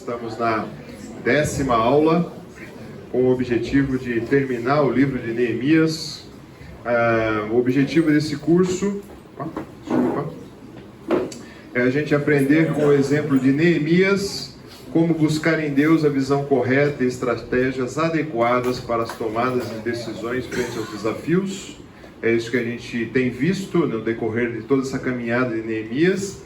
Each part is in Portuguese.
Estamos na 10ª aula, com o objetivo de terminar o livro de Neemias. O objetivo desse curso é a gente aprender com o exemplo de Neemias como buscar em Deus a visão correta e estratégias adequadas para as tomadas de decisões frente aos desafios. É isso que a gente tem visto no decorrer de toda essa caminhada de Neemias,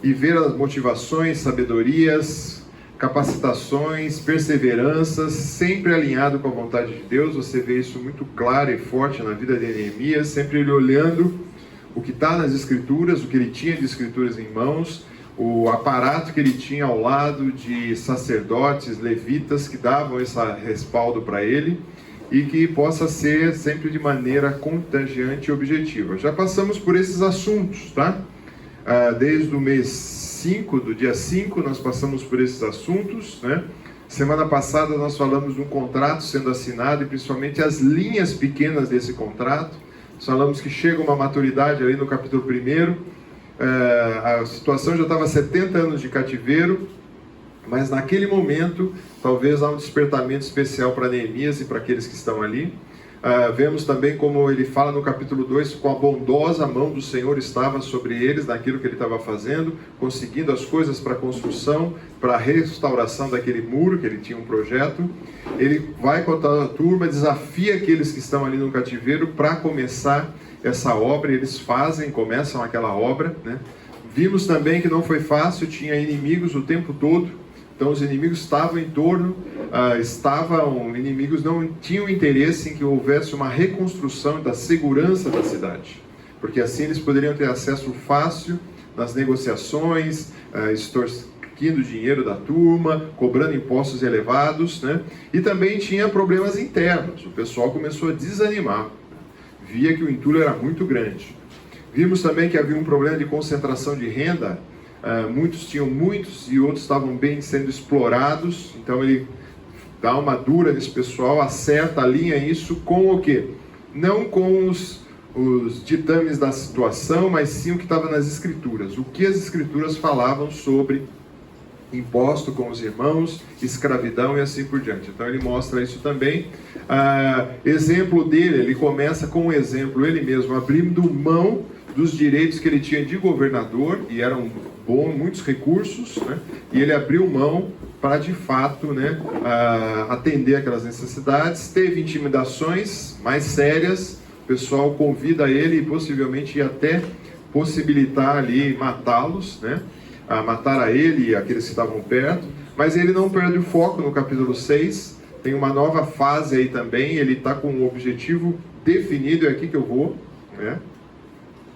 e ver as motivações, sabedorias, capacitações, perseveranças, sempre alinhado com a vontade de Deus. Você vê isso muito claro e forte na vida de Neemias, sempre ele olhando o que está nas Escrituras, o que ele tinha de Escrituras em mãos, o aparato que ele tinha ao lado de sacerdotes, levitas, que davam esse respaldo para ele, e que possa ser sempre de maneira contagiante e objetiva. Já passamos por esses assuntos, tá? Desde o mês 5, do dia 5, nós passamos por esses assuntos, né? Semana passada nós falamos de um contrato sendo assinado e principalmente as linhas pequenas desse contrato. Nós falamos que chega uma maturidade ali no capítulo 1. A situação já estava 70 anos de cativeiro, mas naquele momento talvez há um despertamento especial para Neemias e para aqueles que estão ali. Vemos também como ele fala no capítulo 2, com a bondosa mão do Senhor estava sobre eles, naquilo que ele estava fazendo, conseguindo as coisas para a construção, para a restauração daquele muro, que ele tinha um projeto. Ele vai com a turma, desafia aqueles que estão ali no cativeiro para começar essa obra, eles começam aquela obra, né? Vimos também que não foi fácil, tinha inimigos o tempo todo. Então os inimigos estavam em torno, inimigos não tinham interesse em que houvesse uma reconstrução da segurança da cidade, porque assim eles poderiam ter acesso fácil nas negociações, extorquindo dinheiro da turma, cobrando impostos elevados, né? E também tinha problemas internos, o pessoal começou a desanimar, via que o entulho era muito grande. Vimos também que havia um problema de concentração de renda. Muitos tinham muitos e outros estavam bem sendo explorados. Então ele dá uma dura nesse pessoal, acerta, alinha isso com o quê? Não com os ditames da situação, mas sim o que estava nas Escrituras. O que as Escrituras falavam sobre imposto com os irmãos, escravidão e assim por diante. Então ele mostra isso também. Exemplo dele, ele começa com um exemplo, ele mesmo abrindo mão dos direitos que ele tinha de governador, e eram muitos recursos, né? E ele abriu mão para de fato, né, atender aquelas necessidades. Teve intimidações mais sérias, o pessoal convida ele e possivelmente ia até possibilitar ali matá-los, né? Matar a ele e aqueles que estavam perto, mas ele não perde o foco. No capítulo 6 tem uma nova fase aí também, ele está com um objetivo definido, é aqui que eu vou, né?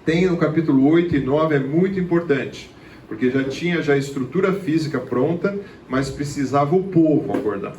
Tem no capítulo 8 e 9, é muito importante, porque já tinha a estrutura física pronta, mas precisava o povo acordar.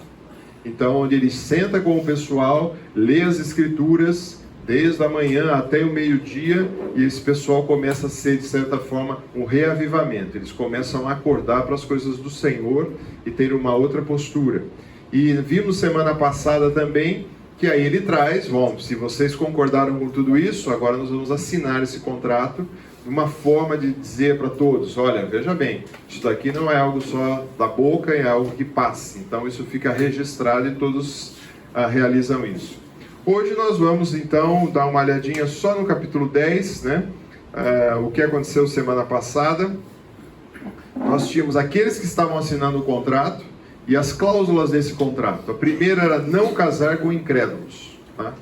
Então, onde ele senta com o pessoal, lê as Escrituras, desde a manhã até o meio-dia, e esse pessoal começa a ser, de certa forma, um reavivamento. Eles começam a acordar para as coisas do Senhor e ter uma outra postura. E vimos semana passada também que aí ele traz, se vocês concordaram com tudo isso, agora nós vamos assinar esse contrato, uma forma de dizer para todos, olha, veja bem, isso daqui não é algo só da boca, é algo que passe. Então isso fica registrado e todos realizam isso. Hoje nós vamos então dar uma olhadinha só no capítulo 10, né? O que aconteceu semana passada. Nós tínhamos aqueles que estavam assinando o contrato e as cláusulas desse contrato. A primeira era não casar com incrédulos, tá?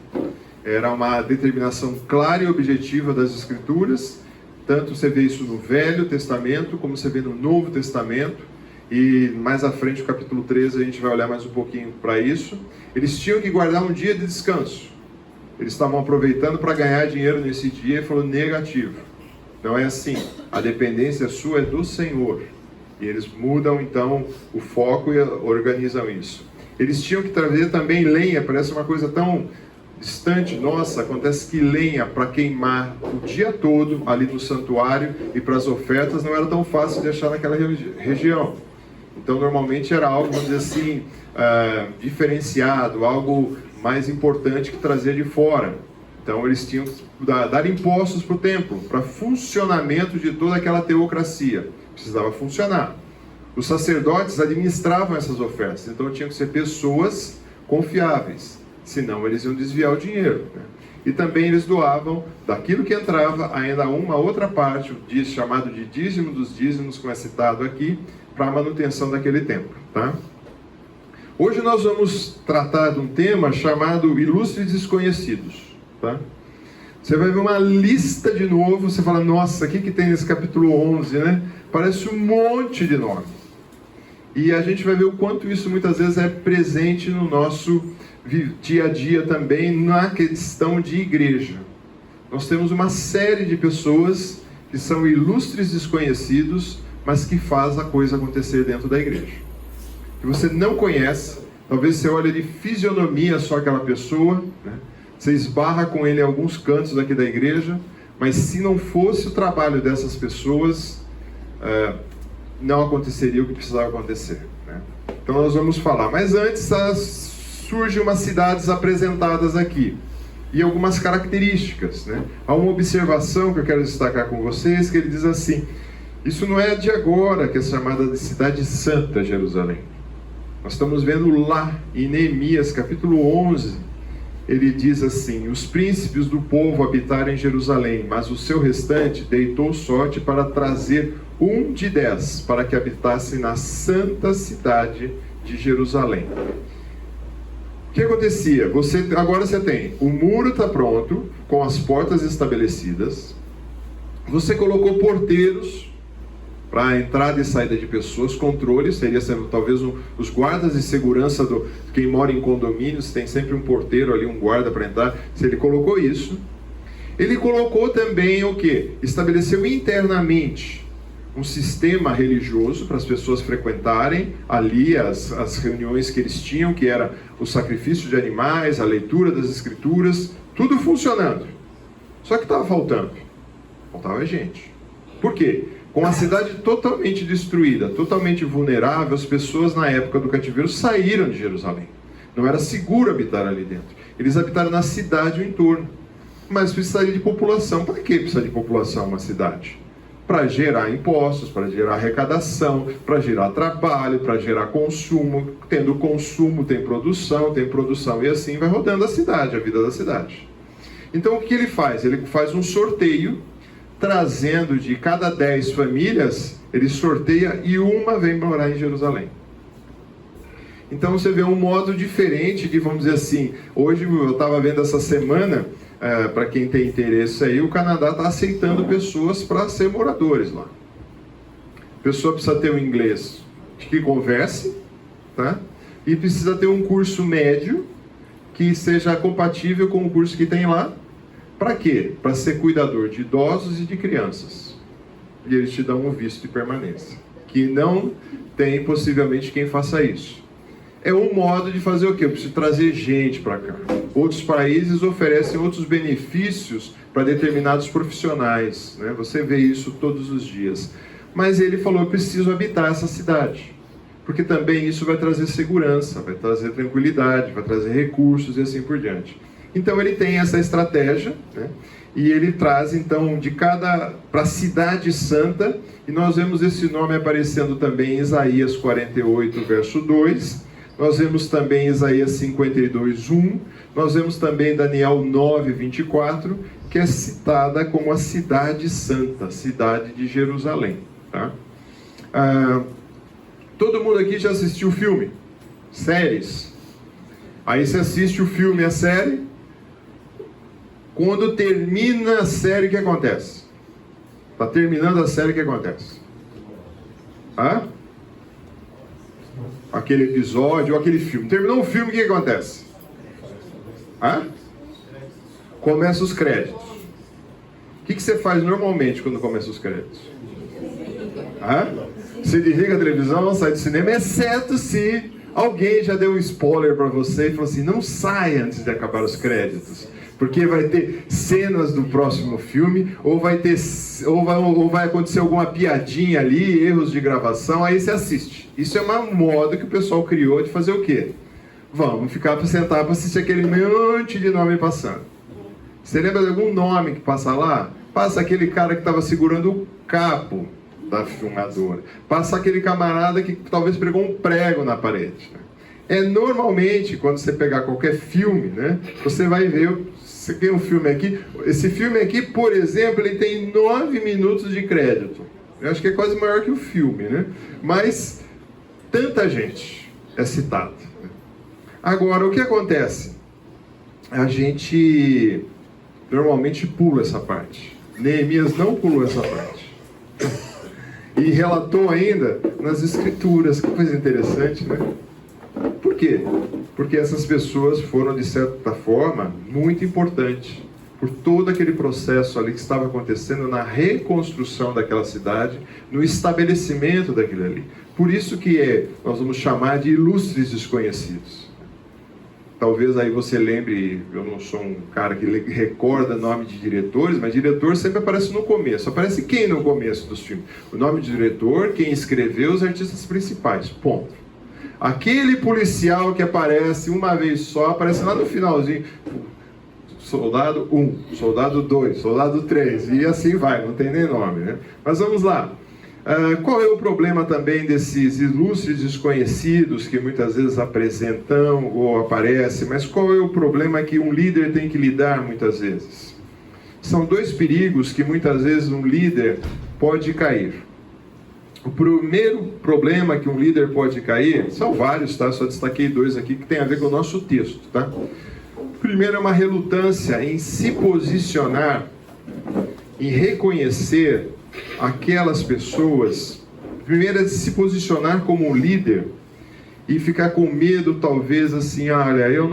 Era uma determinação clara e objetiva das Escrituras. Tanto você vê isso no Velho Testamento, como você vê no Novo Testamento. E mais à frente, no capítulo 13, a gente vai olhar mais um pouquinho para isso. Eles tinham que guardar um dia de descanso. Eles estavam aproveitando para ganhar dinheiro nesse dia, e falou negativo. Não é assim. A dependência sua é do Senhor. E eles mudam então o foco e organizam isso. Eles tinham que trazer também lenha, parece uma coisa tão distante. Nossa, acontece que lenha para queimar o dia todo ali no santuário e para as ofertas não era tão fácil de achar naquela região. Então normalmente era algo, vamos dizer assim, diferenciado, algo mais importante que trazer de fora. Então eles tinham que dar impostos para o templo, para funcionamento de toda aquela teocracia. Precisava funcionar. Os sacerdotes administravam essas ofertas, então tinham que ser pessoas confiáveis, senão eles iam desviar o dinheiro, né? E também eles doavam daquilo que entrava, ainda uma outra parte, o chamado de dízimo dos dízimos, como é citado aqui, para a manutenção daquele templo, tá? Hoje nós vamos tratar de um tema chamado Ilustres Desconhecidos, tá? Você vai ver uma lista de novo, você fala, nossa, o que tem nesse capítulo 11, né? Parece um monte de nome. E a gente vai ver o quanto isso muitas vezes é presente no nosso dia a dia também, na questão de igreja. Nós temos uma série de pessoas que são ilustres desconhecidos, mas que faz a coisa acontecer dentro da igreja. Que você não conhece, talvez você olhe de fisionomia só aquela pessoa, né? Você esbarra com ele em alguns cantos aqui da igreja, mas se não fosse o trabalho dessas pessoas, não aconteceria o que precisava acontecer, né? Então nós vamos falar, mas antes surgem umas cidades apresentadas aqui e algumas características, né? Há uma observação que eu quero destacar com vocês, que ele diz assim: isso não é de agora que é chamada de cidade santa Jerusalém. Nós estamos vendo lá em Neemias capítulo 11, ele diz assim: os príncipes do povo habitaram em Jerusalém, mas o seu restante deitou sorte para trazer 1 de 10 para que habitasse na santa cidade de Jerusalém. O que acontecia? Agora você tem, o muro está pronto, com as portas estabelecidas, você colocou porteiros para a entrada e saída de pessoas, controle, seria talvez os guardas de segurança quem mora em condomínios, tem sempre um porteiro ali, um guarda para entrar. Se ele colocou isso, ele colocou também o quê? Estabeleceu internamente um sistema religioso para as pessoas frequentarem ali as reuniões que eles tinham, que era o sacrifício de animais, a leitura das escrituras, tudo funcionando. Só que estava faltava gente. Por quê? Com a cidade totalmente destruída, totalmente vulnerável, as pessoas na época do cativeiro saíram de Jerusalém. Não era seguro habitar ali dentro. Eles habitaram na cidade ou em torno. Mas precisaria de população. Para que precisa de população uma cidade? Para gerar impostos, para gerar arrecadação, para gerar trabalho, para gerar consumo. Tendo consumo, tem produção e assim vai rodando a cidade, a vida da cidade. Então o que ele faz? Ele faz um sorteio, trazendo de cada 10 famílias, ele sorteia e uma vem morar em Jerusalém. Então você vê um modo diferente de, vamos dizer assim, hoje eu estava vendo essa semana, para quem tem interesse aí, o Canadá está aceitando pessoas para ser moradores lá. A pessoa precisa ter um inglês que converse, tá? E precisa ter um curso médio que seja compatível com o curso que tem lá. Para quê? Para ser cuidador de idosos e de crianças. E eles te dão um visto de permanência, que não tem possivelmente quem faça isso. É um modo de fazer o quê? Eu preciso trazer gente para cá. Outros países oferecem outros benefícios para determinados profissionais, né? Você vê isso todos os dias. Mas ele falou, eu preciso habitar essa cidade, porque também isso vai trazer segurança, vai trazer tranquilidade, vai trazer recursos e assim por diante. Então ele tem essa estratégia, né? E ele traz então para a cidade santa, e nós vemos esse nome aparecendo também em Isaías 48, verso 2, nós vemos também Isaías 52, 1, nós vemos também Daniel 9, 24, que é citada como a cidade santa, cidade de Jerusalém, tá? Todo mundo aqui já assistiu o filme? Séries? Aí você assiste o filme e a série. Quando termina a série, o que acontece? Está terminando a série, o que acontece? Aquele episódio ou aquele filme. Terminou o filme, o que acontece? Começa os créditos. O que você faz normalmente quando começa os créditos? Você desliga a televisão, sai do cinema, exceto se alguém já deu um spoiler para você e falou assim, não sai antes de acabar os créditos. Porque vai ter cenas do próximo filme, ou vai acontecer alguma piadinha ali, erros de gravação, aí você assiste. Isso é um modo que o pessoal criou de fazer o quê? Vamos ficar para sentar para assistir aquele monte de nome passando. Você lembra de algum nome que passa lá? Passa aquele cara que estava segurando o cabo da filmadora. Passa aquele camarada que talvez pregou um prego na parede. Normalmente, quando você pegar qualquer filme, né, você vai ver, você tem um filme aqui, esse filme aqui, por exemplo, ele tem 9 minutos de crédito. Eu acho que é quase maior que o filme, né? Mas tanta gente é citada. Agora, o que acontece? A gente normalmente pula essa parte. Neemias não pulou essa parte. E relatou ainda nas Escrituras, que coisa interessante, né? Por quê? Porque essas pessoas foram, de certa forma, muito importantes por todo aquele processo ali que estava acontecendo na reconstrução daquela cidade, no estabelecimento daquilo ali. Por isso que nós vamos chamar de ilustres desconhecidos. Talvez aí você lembre, eu não sou um cara que recorda nome de diretores, mas diretor sempre aparece no começo. Aparece quem no começo dos filmes? O nome do diretor, quem escreveu, os artistas principais. Ponto. Aquele policial que aparece uma vez só, aparece lá no finalzinho. Soldado 1, soldado 2, soldado 3, e assim vai, não tem nem nome, né? Mas vamos lá. Qual é o problema também desses ilustres desconhecidos que muitas vezes apresentam ou aparecem, mas qual é o problema que um líder tem que lidar muitas vezes? São dois perigos que muitas vezes um líder pode cair. O primeiro problema que um líder pode cair, são vários, tá? Só destaquei dois aqui que tem a ver com o nosso texto, tá? O primeiro é uma relutância em se posicionar, em reconhecer aquelas pessoas. Primeiro é se posicionar como um líder e ficar com medo, talvez assim, olha, eu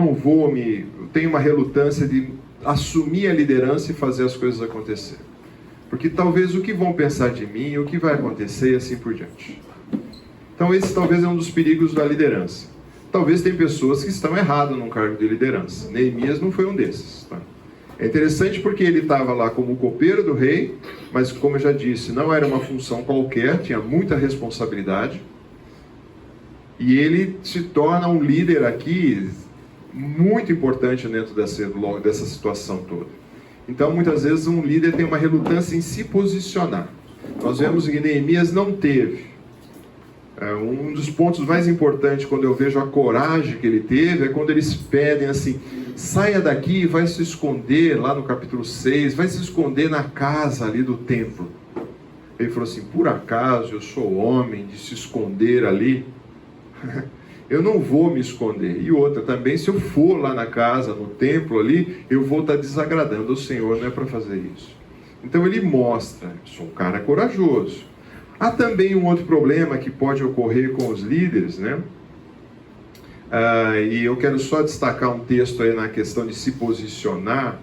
tenho uma relutância de assumir a liderança e fazer as coisas acontecer. Porque talvez o que vão pensar de mim, o que vai acontecer e assim por diante. Então esse talvez é um dos perigos da liderança. Talvez tem pessoas que estão erradas num cargo de liderança. Neemias não foi um desses. Tá? É interessante porque ele estava lá como copeiro do rei, mas como eu já disse, não era uma função qualquer, tinha muita responsabilidade. E ele se torna um líder aqui muito importante dentro dessa situação toda. Então, muitas vezes, um líder tem uma relutância em se posicionar. Nós vemos que Neemias não teve. Um dos pontos mais importantes, quando eu vejo a coragem que ele teve, é quando eles pedem assim, saia daqui e vai se esconder, lá no capítulo 6, vai se esconder na casa ali do templo. Ele falou assim, por acaso eu sou homem de se esconder ali? Eu não vou me esconder. E outra também, se eu for lá na casa, no templo ali, eu vou estar desagradando o Senhor, não é para fazer isso. Então ele mostra, sou um cara corajoso. Há também um outro problema que pode ocorrer com os líderes, né? E eu quero só destacar um texto aí na questão de se posicionar.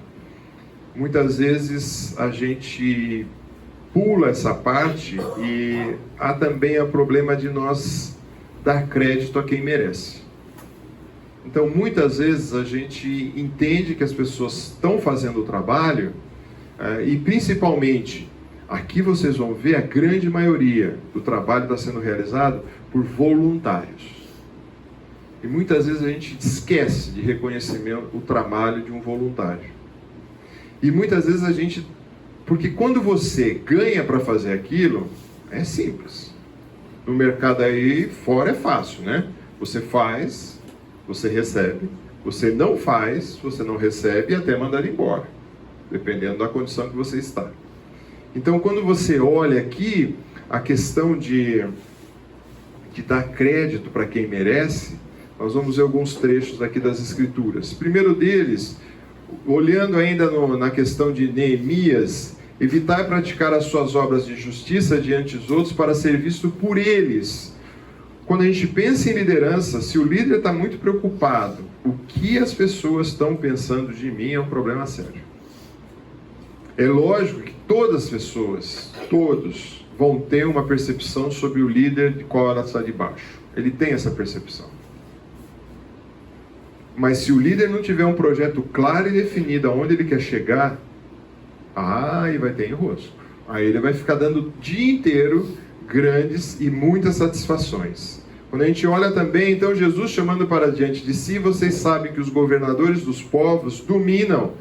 Muitas vezes a gente pula essa parte e há também o problema de nós dar crédito a quem merece. Então, muitas vezes a gente entende que as pessoas estão fazendo o trabalho e principalmente, aqui vocês vão ver a grande maioria do trabalho está sendo realizado por voluntários. E muitas vezes a gente esquece de reconhecer o trabalho de um voluntário. E muitas vezes porque quando você ganha para fazer aquilo, é simples. No mercado aí fora é fácil, né? Você faz, você recebe. Você não faz, você não recebe e até mandar embora. Dependendo da condição que você está. Então, quando você olha aqui, a questão de dar crédito para quem merece, nós vamos ver alguns trechos aqui das Escrituras. Primeiro deles, olhando ainda na questão de Neemias, evitar praticar as suas obras de justiça diante dos outros para ser visto por eles. Quando a gente pensa em liderança, se o líder está muito preocupado, o que as pessoas estão pensando de mim é um problema sério. É lógico que todas as pessoas, todos, vão ter uma percepção sobre o líder de qual ela está debaixo. Ele tem essa percepção. Mas se o líder não tiver um projeto claro e definido aonde ele quer chegar, aí vai ter enrosco. Aí ele vai ficar dando o dia inteiro grandes e muitas satisfações. Quando a gente olha também, então Jesus chamando para diante de si, vocês sabem que os governadores dos povos dominam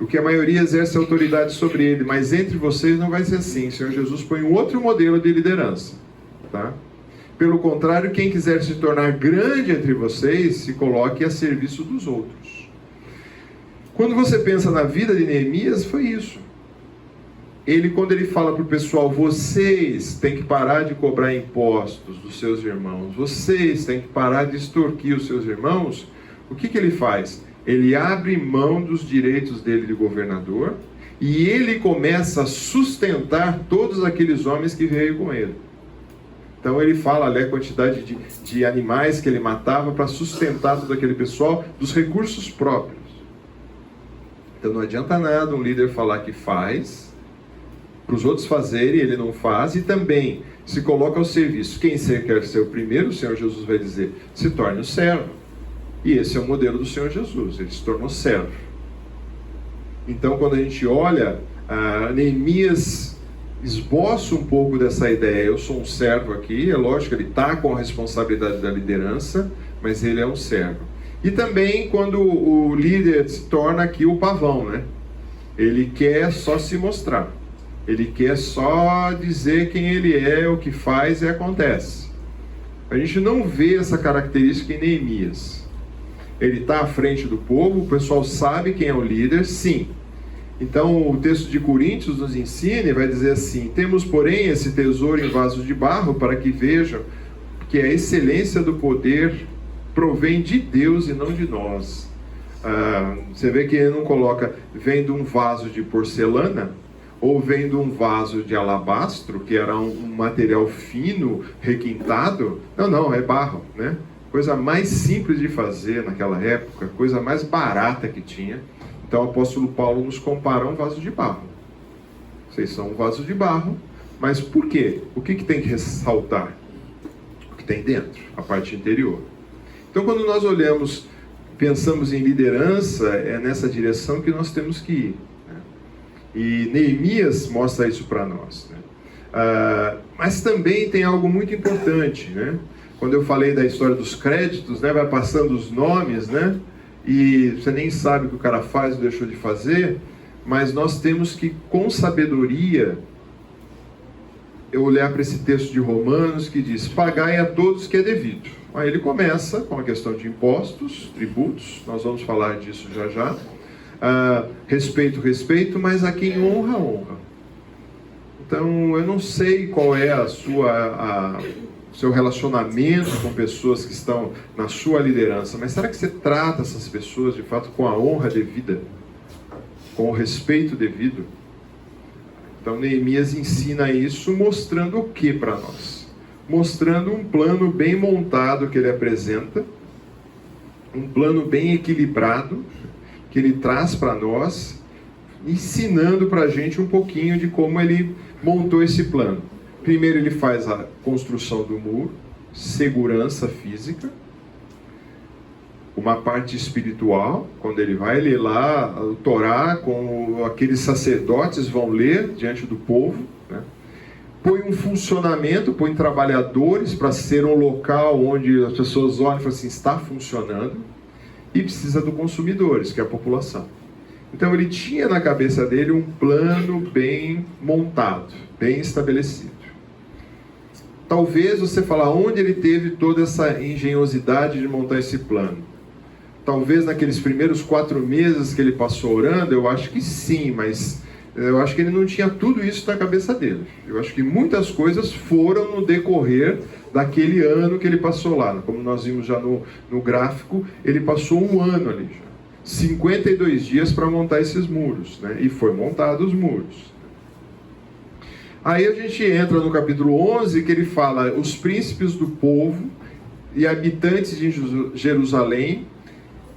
o que a maioria exerce autoridade sobre ele, mas entre vocês não vai ser assim. O Senhor Jesus põe um outro modelo de liderança, tá? Pelo contrário, quem quiser se tornar grande entre vocês, se coloque a serviço dos outros. Quando você pensa na vida de Neemias, foi isso. Quando ele fala para o pessoal, vocês têm que parar de cobrar impostos dos seus irmãos, vocês têm que parar de extorquir os seus irmãos, o que ele faz? Ele abre mão dos direitos dele de governador e ele começa a sustentar todos aqueles homens que veio com ele. Então ele fala ali a quantidade de animais que ele matava para sustentar todo aquele pessoal dos recursos próprios. Então não adianta nada um líder falar que faz, para os outros fazerem, ele não faz, e também se coloca ao serviço. Quem quer ser o primeiro, o Senhor Jesus vai dizer, se torne o servo. E esse é o modelo do Senhor Jesus, ele se tornou servo. Então quando a gente olha, Neemias esboça um pouco dessa ideia, eu sou um servo aqui, é lógico que ele está com a responsabilidade da liderança, mas ele é um servo. E também quando o líder se torna aqui o pavão, né? Ele quer só se mostrar. Ele quer só dizer quem ele é, o que faz e acontece. A gente não vê essa característica em Neemias. Ele está à frente do povo, o pessoal sabe quem é o líder, sim. Então o texto de Coríntios nos ensina e vai dizer assim, temos porém esse tesouro em vasos de barro para que vejam que a excelência do poder provém de Deus e não de nós. Você vê que ele não coloca, vem de um vaso de porcelana, ou vem de um vaso de alabastro, que era um material fino, requintado. Não, é barro, né? Coisa mais simples de fazer naquela época, coisa mais barata que tinha. Então o apóstolo Paulo nos compara a um vaso de barro. Vocês são um vaso de barro, mas por quê? O que tem que ressaltar? O que tem dentro, a parte interior. Então quando nós olhamos, pensamos em liderança, é nessa direção que nós temos que ir. E Neemias mostra isso para nós, né? Mas também tem algo muito importante, né? Quando eu falei da história dos créditos, né? Vai passando os nomes, né? E você nem sabe o que o cara faz ou deixou de fazer, mas nós temos que, com sabedoria, eu olhar para esse texto de Romanos que diz, pagai a todos que é devido. Aí ele começa com a questão de impostos, tributos, nós vamos falar disso já já. Respeito, mas a quem honra, honra. Então, eu não sei qual é seu relacionamento com pessoas que estão na sua liderança, mas será que você trata essas pessoas, de fato, com a honra devida? Com o respeito devido? Então, Neemias ensina isso, mostrando o que para nós? Mostrando um plano bem montado que ele apresenta, um plano bem equilibrado, que ele traz para nós, ensinando para a gente um pouquinho de como ele montou esse plano. Primeiro ele faz a construção do muro, segurança física, uma parte espiritual, quando ele vai ler lá o Torá, com aqueles sacerdotes vão ler diante do povo, né? Põe um funcionamento, põe trabalhadores para ser um local onde as pessoas olham e falam assim, está funcionando. E precisa dos consumidores, que é a população. Então ele tinha na cabeça dele um plano bem montado, bem estabelecido. Talvez você falar onde ele teve toda essa engenhosidade de montar esse plano. Talvez naqueles primeiros 4 meses que ele passou orando, eu acho que sim, mas eu acho que ele não tinha tudo isso na cabeça dele. Eu acho que muitas coisas foram no decorrer daquele ano que ele passou lá. Como nós vimos já no gráfico, ele passou um ano ali já. 52 dias para montar esses muros, né? E foi montado os muros. Aí a gente entra no capítulo 11, que ele fala, os príncipes do povo e habitantes de Jerusalém,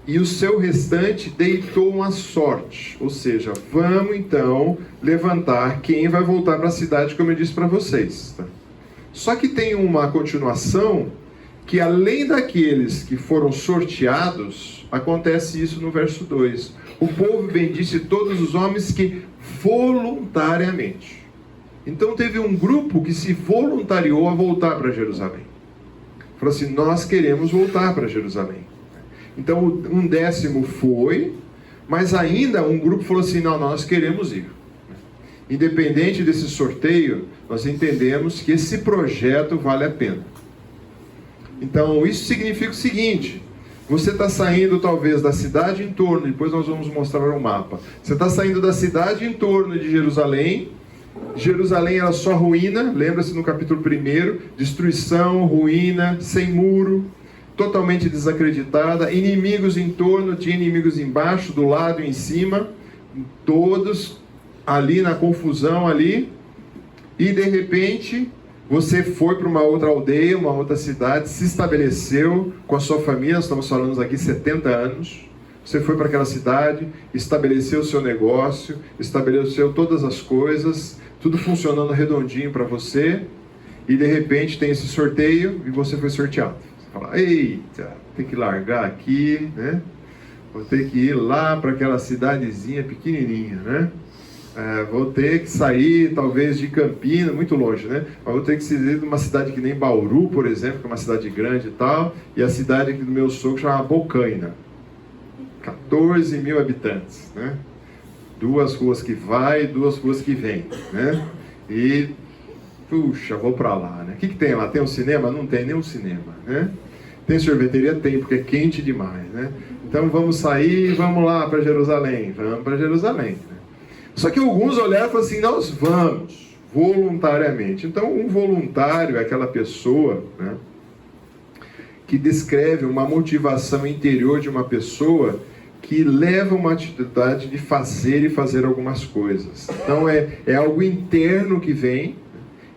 e o seu restante deitou uma sorte. Ou seja, vamos então levantar quem vai voltar para a cidade, como eu disse para vocês, tá? Só que tem uma continuação que, além daqueles que foram sorteados, acontece isso no verso 2. O povo bendisse todos os homens que voluntariamente. Então teve um grupo que se voluntariou a voltar para Jerusalém. Falou assim, nós queremos voltar para Jerusalém. Então 1/10 foi, Mas ainda um grupo falou assim, não, nós queremos ir. Independente desse sorteio, nós entendemos que esse projeto vale a pena. Então, isso significa o seguinte: você está saindo talvez da cidade em torno, depois nós vamos mostrar um mapa. Você está saindo da cidade em torno de Jerusalém. Jerusalém era só ruína, lembra-se no capítulo 1, destruição, ruína, sem muro, totalmente desacreditada, inimigos em torno, tinha inimigos embaixo, do lado e em cima, todos ali na confusão ali, e de repente você foi para uma outra aldeia, uma outra cidade, se estabeleceu com a sua família, nós estamos falando aqui 70 anos, você foi para aquela cidade, estabeleceu o seu negócio, estabeleceu todas as coisas, tudo funcionando redondinho para você, e de repente tem esse sorteio e você foi sorteado. Você fala, eita, tem que largar aqui, né? Vou ter que ir lá para aquela cidadezinha pequenininha, né? Vou ter que sair talvez de Campinas, muito longe, né? Mas vou ter que sair de uma cidade que nem Bauru, por exemplo, que é uma cidade grande e tal, e a cidade aqui do meu sogro chama Bocaina, 14 mil habitantes, né? 2 ruas que vai, 2 ruas que vem, né? E, puxa, vou para lá, né? O que tem lá? Tem um cinema? Não tem nenhum cinema, né? Tem sorveteria? Tem, porque é quente demais, né? Então vamos sair e vamos lá para Jerusalém. Vamos para Jerusalém, né? Só que alguns olharam e falaram assim, nós vamos, voluntariamente. Então um voluntário é aquela pessoa, né, que descreve uma motivação interior de uma pessoa que leva uma atitude de fazer e fazer algumas coisas. Então é algo interno que vem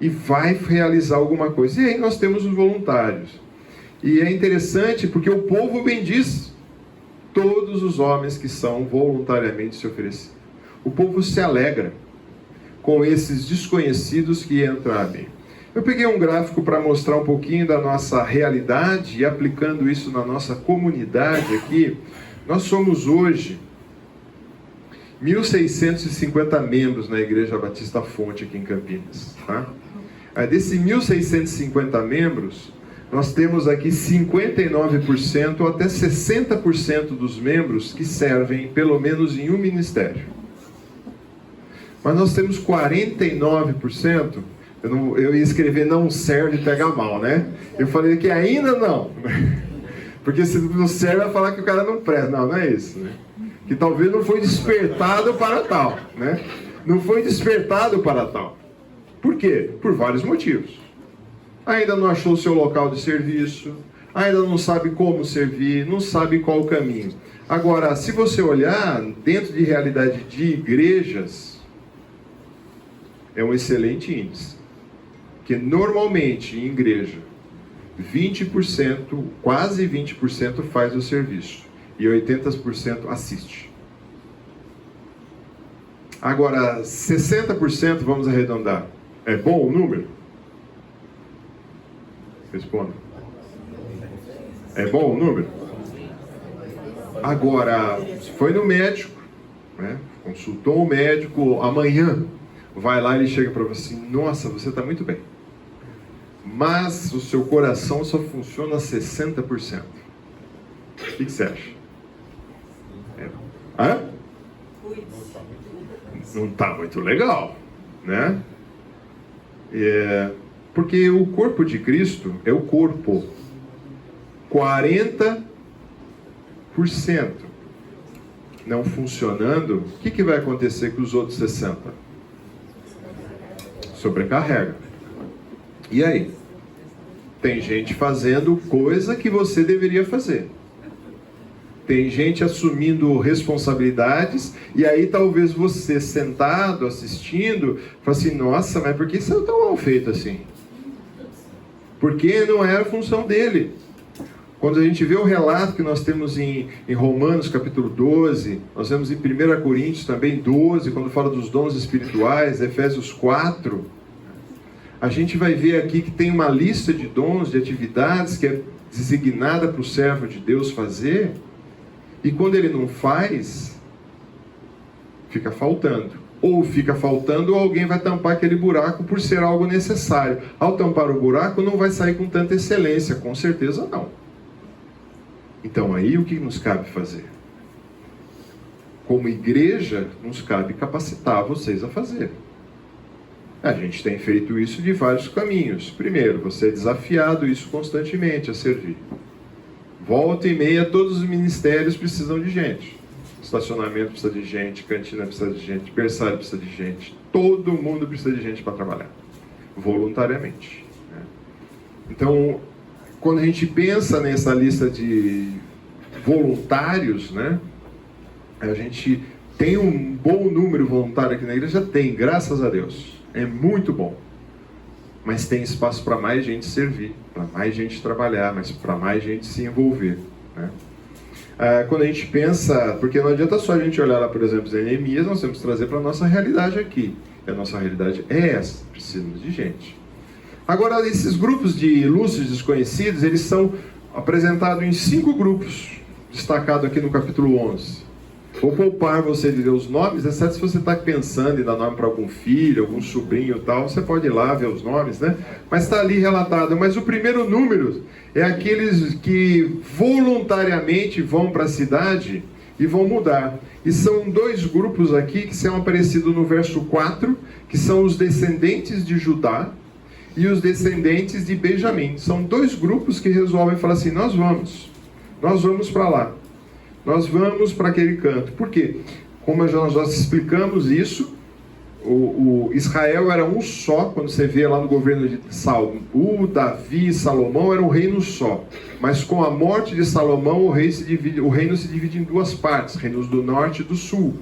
e vai realizar alguma coisa. E aí nós temos os voluntários. E é interessante porque o povo bendiz todos os homens que são voluntariamente se oferecidos. O povo se alegra com esses desconhecidos que entrarem. Eu peguei um gráfico para mostrar um pouquinho da nossa realidade e aplicando isso na nossa comunidade aqui. Nós somos hoje 1.650 membros na Igreja Batista Fonte aqui em Campinas. Tá? Desses 1.650 membros, nós temos aqui 59% ou até 60% dos membros que servem pelo menos em um ministério. Mas nós temos 49%, eu ia escrever não serve e pega mal, né? Eu falei que ainda não. Porque se não serve, vai falar que o cara não presta. Não, não é isso, né? Que talvez não foi despertado para tal, né? Não foi despertado para tal. Por quê? Por vários motivos. Ainda não achou o seu local de serviço, ainda não sabe como servir, não sabe qual o caminho. Agora, se você olhar dentro de realidade de igrejas, é um excelente índice. Porque normalmente em igreja, 20%, quase 20% faz o serviço e 80% assiste. Agora, 60%, vamos arredondar, é bom o número? Responda. É bom o número? Agora, se foi no médico, né, consultou o médico, amanhã vai lá e ele chega para você assim, nossa, você está muito bem, mas o seu coração só funciona 60%. O que você acha? Hã? Não está muito legal, né? Porque o corpo de Cristo é o corpo. 40% não funcionando, o que vai acontecer com os outros 60%? Sobrecarrega. E aí? Tem gente fazendo coisa que você deveria fazer. Tem gente assumindo responsabilidades, e aí talvez você sentado, assistindo, fala assim, nossa, mas por que isso é tão mal feito assim? Porque não era a função dele. Quando a gente vê o relato que nós temos em Romanos capítulo 12, nós vemos em 1 Coríntios também 12, quando fala dos dons espirituais, Efésios 4, a gente vai ver aqui que tem uma lista de dons, de atividades que é designada para o servo de Deus fazer, e quando ele não faz, fica faltando. Ou fica faltando, ou alguém vai tampar aquele buraco por ser algo necessário. Ao tampar o buraco, não vai sair com tanta excelência, com certeza não. Então aí o que nos cabe fazer? como igreja, nos cabe capacitar vocês a fazer. A gente tem feito isso de vários caminhos. Primeiro, você é desafiado isso constantemente a servir. Volta e meia, todos os ministérios precisam de gente. Estacionamento precisa de gente, cantina precisa de gente, berçário precisa de gente. Todo mundo precisa de gente para trabalhar, voluntariamente. Né? Então, quando a gente pensa nessa lista de voluntários, né, a gente tem um bom número voluntário aqui na igreja, tem, graças a Deus. É muito bom. Mas tem espaço para mais gente servir, para mais gente trabalhar, mas para mais gente se envolver. Né? Quando a gente pensa, porque não adianta só a gente olhar lá, por exemplo, Neemias, nós temos que trazer para a nossa realidade aqui. E a nossa realidade é essa, precisamos de gente. Agora, esses grupos de ilustres desconhecidos, eles são apresentados em 5 grupos, destacado aqui no capítulo 11. Vou poupar você de ver os nomes, exceto se você está pensando em dar nome para algum filho, algum sobrinho e tal, você pode ir lá ver os nomes, né? Mas está ali relatado. Mas o primeiro número é aqueles que voluntariamente vão para a cidade e vão mudar. E são 2 grupos aqui que são aparecidos no verso 4, que são os descendentes de Judá e os descendentes de Benjamim. São 2 grupos que resolvem falar assim, nós vamos para lá. Nós vamos para aquele canto. Por quê? Como nós já explicamos isso, o Israel era um só, quando você vê lá no governo de Saul, Davi e Salomão, era um reino só. Mas com a morte de Salomão, o reino se divide em 2 partes, reinos do norte e do sul.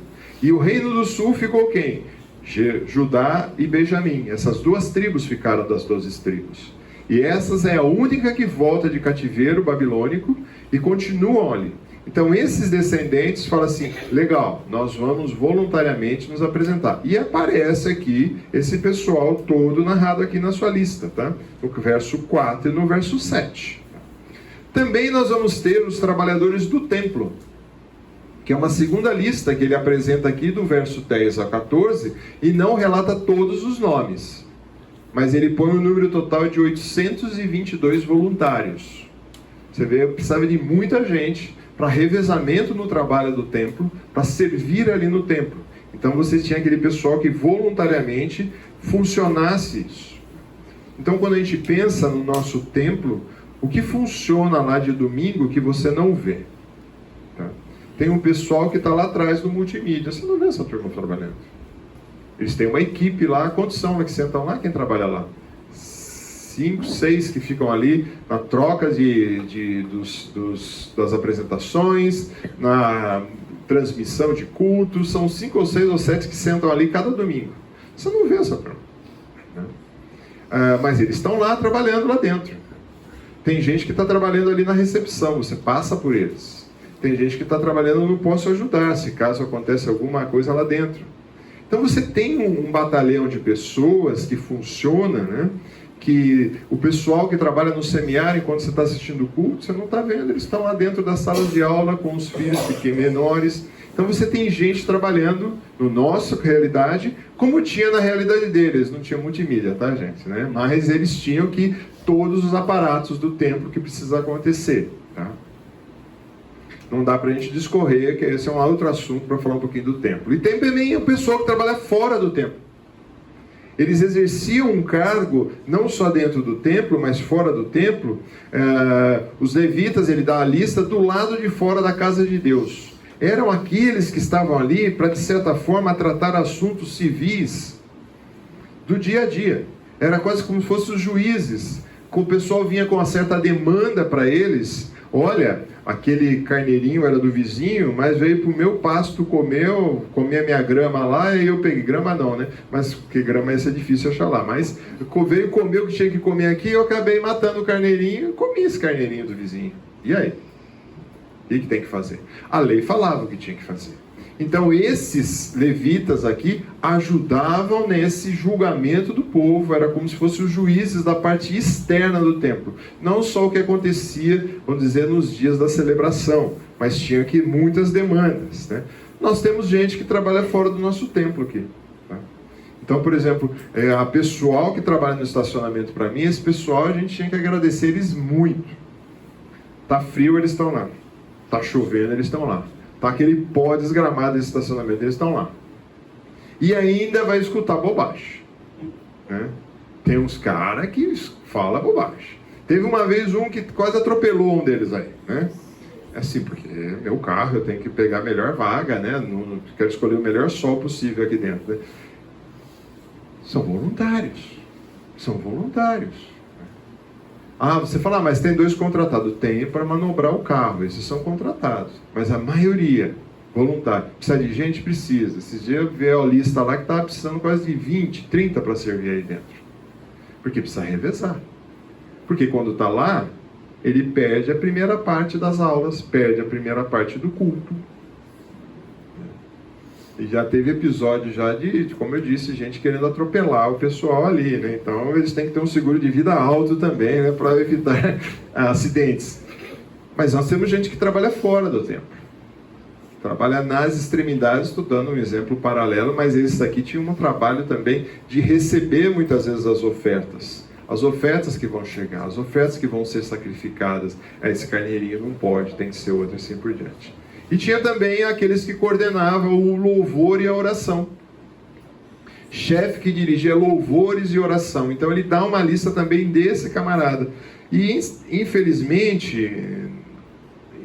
E o reino do sul ficou quem? Judá e Benjamim. Essas 2 tribos ficaram das 12 tribos. E essas é a única que volta de cativeiro babilônico e continuam ali. Então esses descendentes falam assim, legal, nós vamos voluntariamente nos apresentar. E aparece aqui esse pessoal todo narrado aqui na sua lista, tá? No verso 4 e no verso 7. Também nós vamos ter os trabalhadores do templo, que é uma segunda lista que ele apresenta aqui do verso 10 a 14, e não relata todos os nomes. Mas ele põe um número total de 822 voluntários. Você vê, precisava de muita gente para revezamento no trabalho do templo, para servir ali no templo. Então você tinha aquele pessoal que voluntariamente funcionasse isso. Então quando a gente pensa no nosso templo, o que funciona lá de domingo que você não vê? Tá? Tem um pessoal que está lá atrás do multimídia, você não vê essa turma trabalhando. Eles têm uma equipe lá, quantos são que sentam lá, quem trabalha lá? 5, 6 que ficam ali na troca das apresentações, na transmissão de cultos. São 5 ou 6 ou 7 que sentam ali cada domingo. Você não vê essa turma, né? Mas eles estão lá trabalhando lá dentro. Tem gente que está trabalhando ali na recepção, você passa por eles. Tem gente que está trabalhando no Posso Ajudar, se caso aconteça alguma coisa lá dentro. Então você tem um batalhão de pessoas que funciona, né? Que o pessoal que trabalha no semiário, enquanto você está assistindo o culto, você não está vendo, eles estão lá dentro das salas de aula com os filhos pequenos, menores. Então você tem gente trabalhando no nossa realidade, como tinha na realidade deles. Não tinha multimídia, tá, gente? Né? Mas eles tinham que todos os aparatos do templo que precisa acontecer. Tá? Não dá para a gente discorrer, que esse é um outro assunto para falar um pouquinho do templo. E tem também o pessoal que trabalha fora do templo. Eles exerciam um cargo, não só dentro do templo, mas fora do templo. Os levitas, ele dá a lista do lado de fora da casa de Deus. Eram aqueles que estavam ali para, de certa forma, tratar assuntos civis do dia a dia. Era quase como se fossem os juízes. O pessoal vinha com uma certa demanda para eles. Olha, aquele carneirinho era do vizinho, mas veio para o meu pasto, comia minha grama lá, e eu peguei. Grama não, né? Mas porque grama ia ser difícil achar lá. Mas veio comer o que tinha que comer aqui, eu acabei matando o carneirinho e comi esse carneirinho do vizinho. E aí? O que tem que fazer? A lei falava o que tinha que fazer. Então esses levitas aqui ajudavam nesse julgamento do povo, era como se fossem os juízes da parte externa do templo. Não só o que acontecia, vamos dizer, nos dias da celebração, mas tinha aqui muitas demandas, né? Nós temos gente que trabalha fora do nosso templo aqui. Tá? Então, por exemplo, a pessoal que trabalha no estacionamento para mim, esse pessoal a gente tinha que agradecer eles muito. Tá frio, eles estão lá. Tá chovendo, eles estão lá. Tá aquele pó desgramado desse estacionamento, eles estão lá. E ainda vai escutar bobagem, né? Tem uns caras que falam bobagem. Teve uma vez um que quase atropelou um deles aí, né? É assim, porque é meu carro, eu tenho que pegar a melhor vaga, né? Não quero escolher o melhor sol possível aqui dentro, né? São voluntários. São voluntários. Ah, você fala, mas tem 2 contratados. Tem para manobrar o carro, esses são contratados. Mas a maioria, voluntário. Precisa de gente? Precisa. Esses dias eu vi a lista lá que estava precisando quase de 20, 30 para servir aí dentro. Porque precisa revezar. Porque quando está lá, ele perde a primeira parte das aulas, perde a primeira parte do culto. E já teve episódio já de, como eu disse, gente querendo atropelar o pessoal ali, né? Então eles têm que ter um seguro de vida alto também, né? Para evitar acidentes. Mas nós temos gente que trabalha fora do templo. Trabalha nas extremidades, estou dando um exemplo paralelo, mas eles aqui tinham um trabalho também de receber muitas vezes as ofertas. As ofertas que vão chegar, as ofertas que vão ser sacrificadas. Esse carneirinho não pode, tem que ser outro, assim por diante. E tinha também aqueles que coordenavam o louvor e a oração. Chefe que dirigia louvores e oração. Então ele dá uma lista também desse camarada. E infelizmente,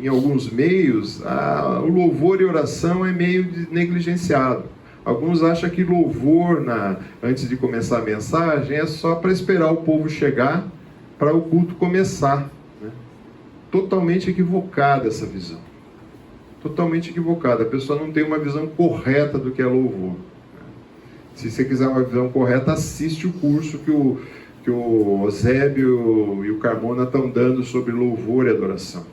em alguns meios, o louvor e oração é meio negligenciado. Alguns acham que louvor, antes de começar a mensagem, é só para esperar o povo chegar para o culto começar, né? Totalmente equivocada essa visão. Totalmente equivocada. A pessoa não tem uma visão correta do que é louvor. Se você quiser uma visão correta, assiste o curso que o Zébio e o Carmona estão dando sobre louvor e adoração.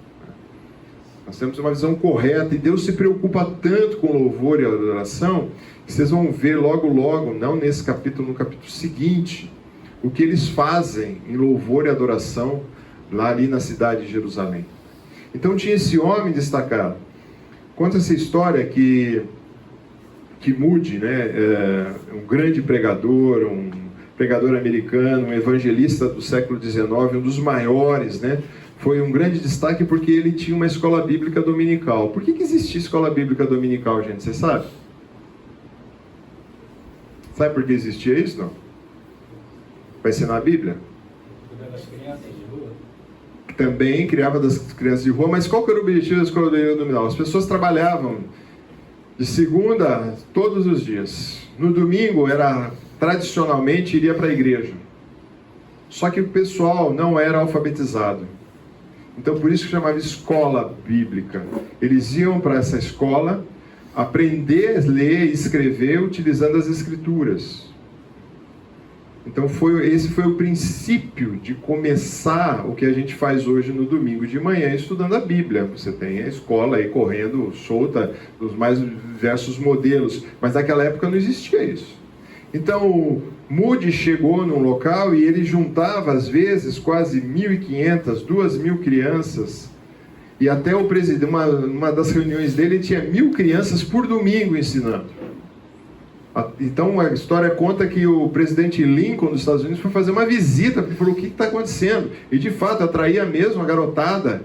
Nós temos uma visão correta e Deus se preocupa tanto com louvor e adoração que vocês vão ver logo, não nesse capítulo, no capítulo seguinte, o que eles fazem em louvor e adoração lá ali na cidade de Jerusalém. Então tinha esse homem destacado. Conta essa história que Moody, né, um grande pregador, um pregador americano, um evangelista do século XIX, um dos maiores, né? Foi um grande destaque porque ele tinha uma escola bíblica dominical. Por que existia escola bíblica dominical, gente? Você sabe? Sabe por que existia isso, não? Para ensinar a Bíblia? Cuidar das crianças de rua. Também criava das crianças de rua, mas qual que era o objetivo da escola bíblica dominical? As pessoas trabalhavam de segunda todos os dias. No domingo, tradicionalmente, iria para a igreja. Só que o pessoal não era alfabetizado. Então, por isso que chamava escola bíblica. Eles iam para essa escola aprender a ler e escrever utilizando as escrituras. Então, esse foi o princípio de começar o que a gente faz hoje no domingo de manhã, estudando a Bíblia. Você tem a escola aí correndo solta, dos mais diversos modelos. Mas naquela época não existia isso. Então, Moody chegou num local e ele juntava, às vezes, quase 1.500, 2.000 crianças. E até o presidente, uma das reuniões dele, tinha 1.000 crianças por domingo ensinando. Então, a história conta que o presidente Lincoln dos Estados Unidos foi fazer uma visita, porque falou, o que está acontecendo? E, de fato, atraía mesmo a garotada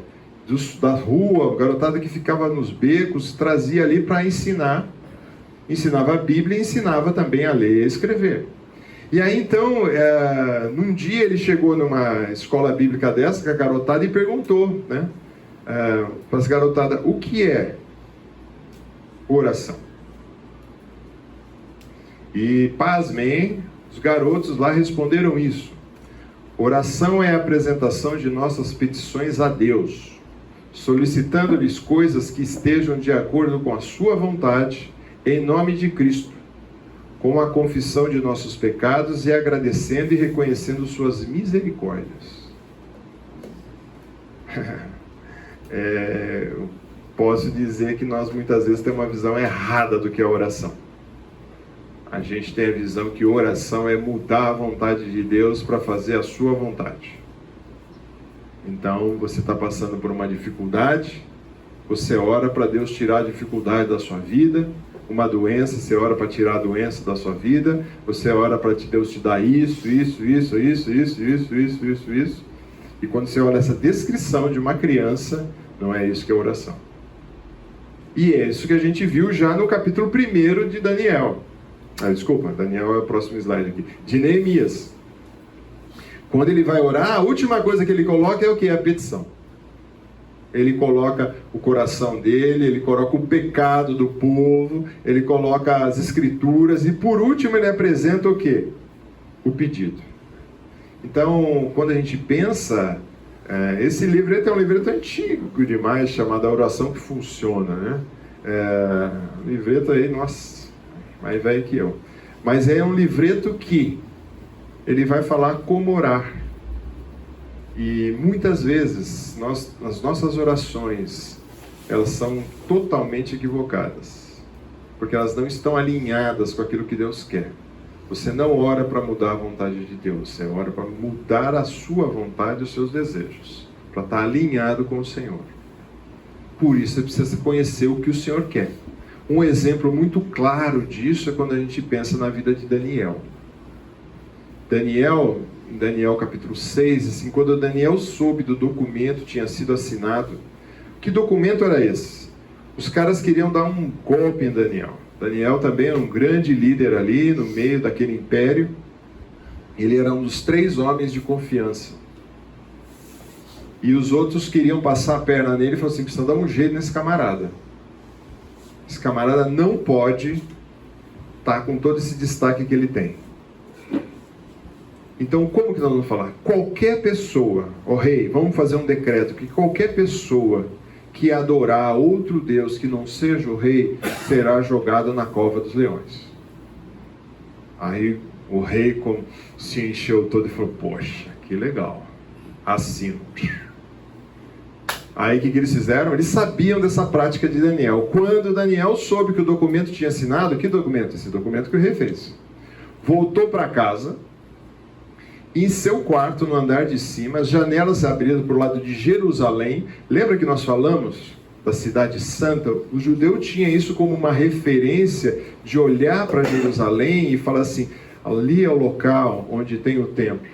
da rua, a garotada que ficava nos becos, trazia ali para ensinar. Ensinava a Bíblia e ensinava também a ler e a escrever. E aí, então, num dia ele chegou numa escola bíblica dessa, com a garotada, e perguntou, né, para as garotadas, o que é oração? E, pasmem, os garotos lá responderam isso. Oração é a apresentação de nossas petições a Deus, solicitando-lhes coisas que estejam de acordo com a sua vontade, em nome de Cristo, com a confissão de nossos pecados e agradecendo e reconhecendo suas misericórdias. Eu posso dizer que nós muitas vezes temos uma visão errada do que é oração. A gente tem a visão que oração é mudar a vontade de Deus para fazer a sua vontade. Então, você está passando por uma dificuldade, você ora para Deus tirar a dificuldade da sua vida. Uma doença, você ora para tirar a doença da sua vida, você ora para Deus te dar isso. E quando você olha essa descrição de uma criança, não é isso que é oração. E é isso que a gente viu já no capítulo 1 de Daniel. Desculpa, Daniel é o próximo slide aqui. De Neemias. Quando ele vai orar, a última coisa que ele coloca é o que? A petição. Ele coloca o coração dele, ele coloca o pecado do povo, ele coloca as escrituras e por último ele apresenta o quê? O pedido. Então, quando a gente pensa, esse livreto é um livreto antigo demais, chamado A Oração que Funciona, né? Livreto aí, nossa, mais velho que eu. Mas é um livreto que ele vai falar como orar. E muitas vezes, as nossas orações, elas são totalmente equivocadas. Porque elas não estão alinhadas com aquilo que Deus quer. Você não ora para mudar a vontade de Deus, você ora para mudar a sua vontade e os seus desejos. Para estar alinhado com o Senhor. Por isso você precisa conhecer o que o Senhor quer. Um exemplo muito claro disso é quando a gente pensa na vida de Daniel. Em Daniel capítulo 6, assim, quando Daniel soube do documento, tinha sido assinado. Que documento era esse? Os caras queriam dar um golpe em Daniel. Daniel também era um grande líder ali, no meio daquele império. Ele era um dos 3 homens de confiança. E os outros queriam passar a perna nele e falaram assim, precisa dar um jeito nesse camarada. Esse camarada não pode estar com todo esse destaque que ele tem. Então, como que nós vamos falar? Qualquer pessoa, rei, vamos fazer um decreto, que qualquer pessoa que adorar outro Deus que não seja o rei, será jogada na cova dos leões. Aí o rei se encheu todo e falou, poxa, que legal, assino. Aí o que eles fizeram? Eles sabiam dessa prática de Daniel. Quando Daniel soube que o documento tinha assinado, que documento? Esse documento que o rei fez. Voltou para casa. Em seu quarto, no andar de cima, as janelas abriram para o lado de Jerusalém. Lembra que nós falamos da cidade santa? O judeu tinha isso como uma referência de olhar para Jerusalém e falar assim, ali é o local onde tem o templo.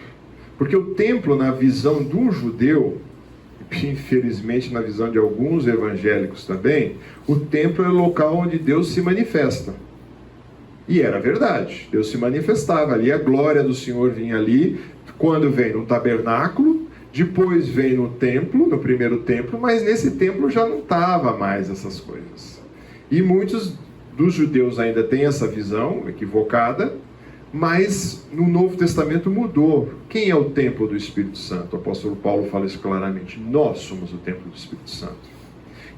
Porque o templo, na visão de um judeu, infelizmente na visão de alguns evangélicos também, o templo é o local onde Deus se manifesta. E era verdade, Deus se manifestava ali, a glória do Senhor vinha ali, quando vem no tabernáculo, depois vem no templo, no primeiro templo, mas nesse templo já não estava mais essas coisas. E muitos dos judeus ainda têm essa visão equivocada, mas no Novo Testamento mudou. Quem é o templo do Espírito Santo? O apóstolo Paulo fala isso claramente, nós somos o templo do Espírito Santo.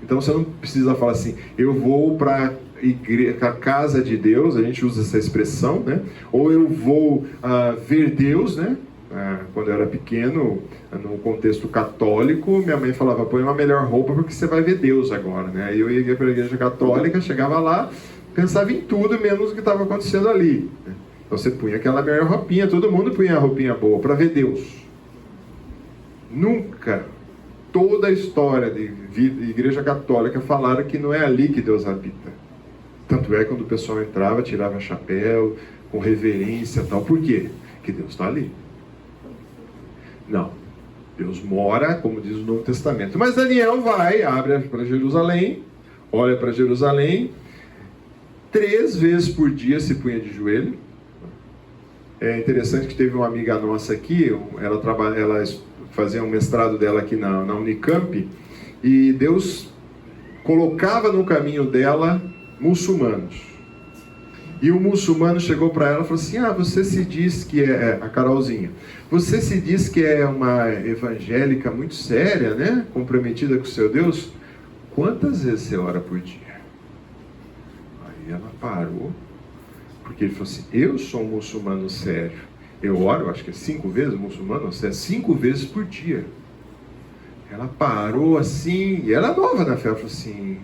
Então você não precisa falar assim, eu vou para a casa de Deus, a gente usa essa expressão, né? Ou eu vou ver Deus, né? Quando eu era pequeno, no contexto católico, minha mãe falava, põe uma melhor roupa porque você vai ver Deus agora, né? Aí eu ia para a igreja católica, chegava lá, pensava em tudo menos o que estava acontecendo ali, né? Então você punha aquela melhor roupinha, todo mundo punha a roupinha boa para ver Deus. Nunca toda a história de igreja católica falaram que não é ali que Deus habita. Tanto é que quando o pessoal entrava, tirava chapéu, com reverência e tal. Por quê? Porque Deus está ali. Não. Deus mora, como diz o Novo Testamento. Mas Daniel vai, abre para Jerusalém, olha para Jerusalém, 3 vezes por dia se punha de joelho. É interessante que teve uma amiga nossa aqui, ela fazia um mestrado dela aqui na Unicamp, e Deus colocava no caminho dela muçulmanos. E o muçulmano chegou para ela e falou assim, você se diz que a Carolzinha, você se diz que é uma evangélica muito séria, né? Comprometida com o seu Deus, quantas vezes você ora por dia? Aí ela parou, porque ele falou assim, eu sou um muçulmano sério, eu oro, acho que é 5 vezes muçulmano, ou seja, 5 vezes por dia. Ela parou assim, e ela é nova na fé, ela falou assim,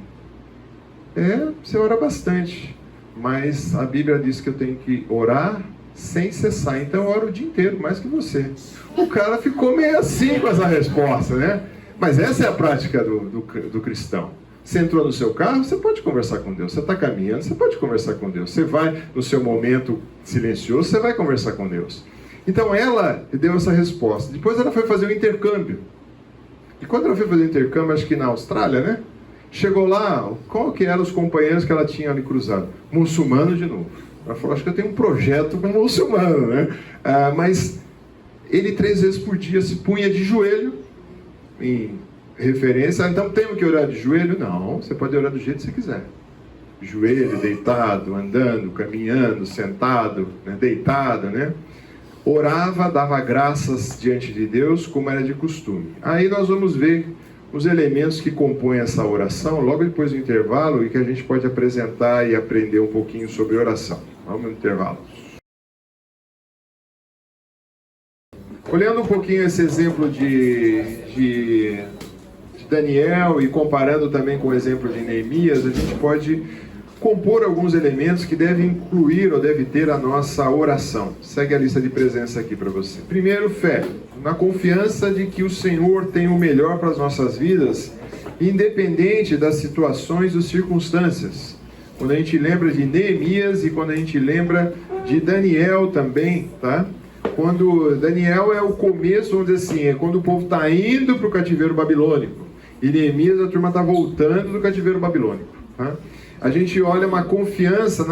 você ora bastante, mas a Bíblia diz que eu tenho que orar sem cessar, então eu oro o dia inteiro, mais que você. O cara ficou meio assim com essa resposta, né? Mas essa é a prática do cristão. Você entrou no seu carro, você pode conversar com Deus. Você está caminhando, você pode conversar com Deus. Você vai no seu momento silencioso, você vai conversar com Deus. Então ela deu essa resposta. Depois ela foi fazer o intercâmbio. E quando ela foi fazer o intercâmbio, acho que na Austrália, né? Chegou lá, qual que eram os companheiros que ela tinha ali cruzado? Muçulmano de novo. Ela falou, acho que eu tenho um projeto com muçulmano, né? Mas ele 3 vezes por dia se punha de joelho, em referência, então temos que orar de joelho? Não, você pode orar do jeito que você quiser. Joelho, deitado, andando, caminhando, sentado, né? Deitado, né? Orava, dava graças diante de Deus, como era de costume. Aí nós vamos ver os elementos que compõem essa oração, logo depois do intervalo, e que a gente pode apresentar e aprender um pouquinho sobre oração. Vamos no intervalo. Olhando um pouquinho esse exemplo de Daniel e comparando também com o exemplo de Neemias, a gente pode compor alguns elementos que devem incluir ou deve ter a nossa oração. Segue a lista de presença aqui para você. Primeiro, fé. Na confiança de que o Senhor tem o melhor para as nossas vidas, independente das situações ou circunstâncias. Quando a gente lembra de Neemias e quando a gente lembra de Daniel também, tá? Quando Daniel é o começo, vamos dizer assim, é quando o povo está indo para o cativeiro babilônico. E Neemias, a turma está voltando do cativeiro babilônico. Tá? A gente olha uma confiança,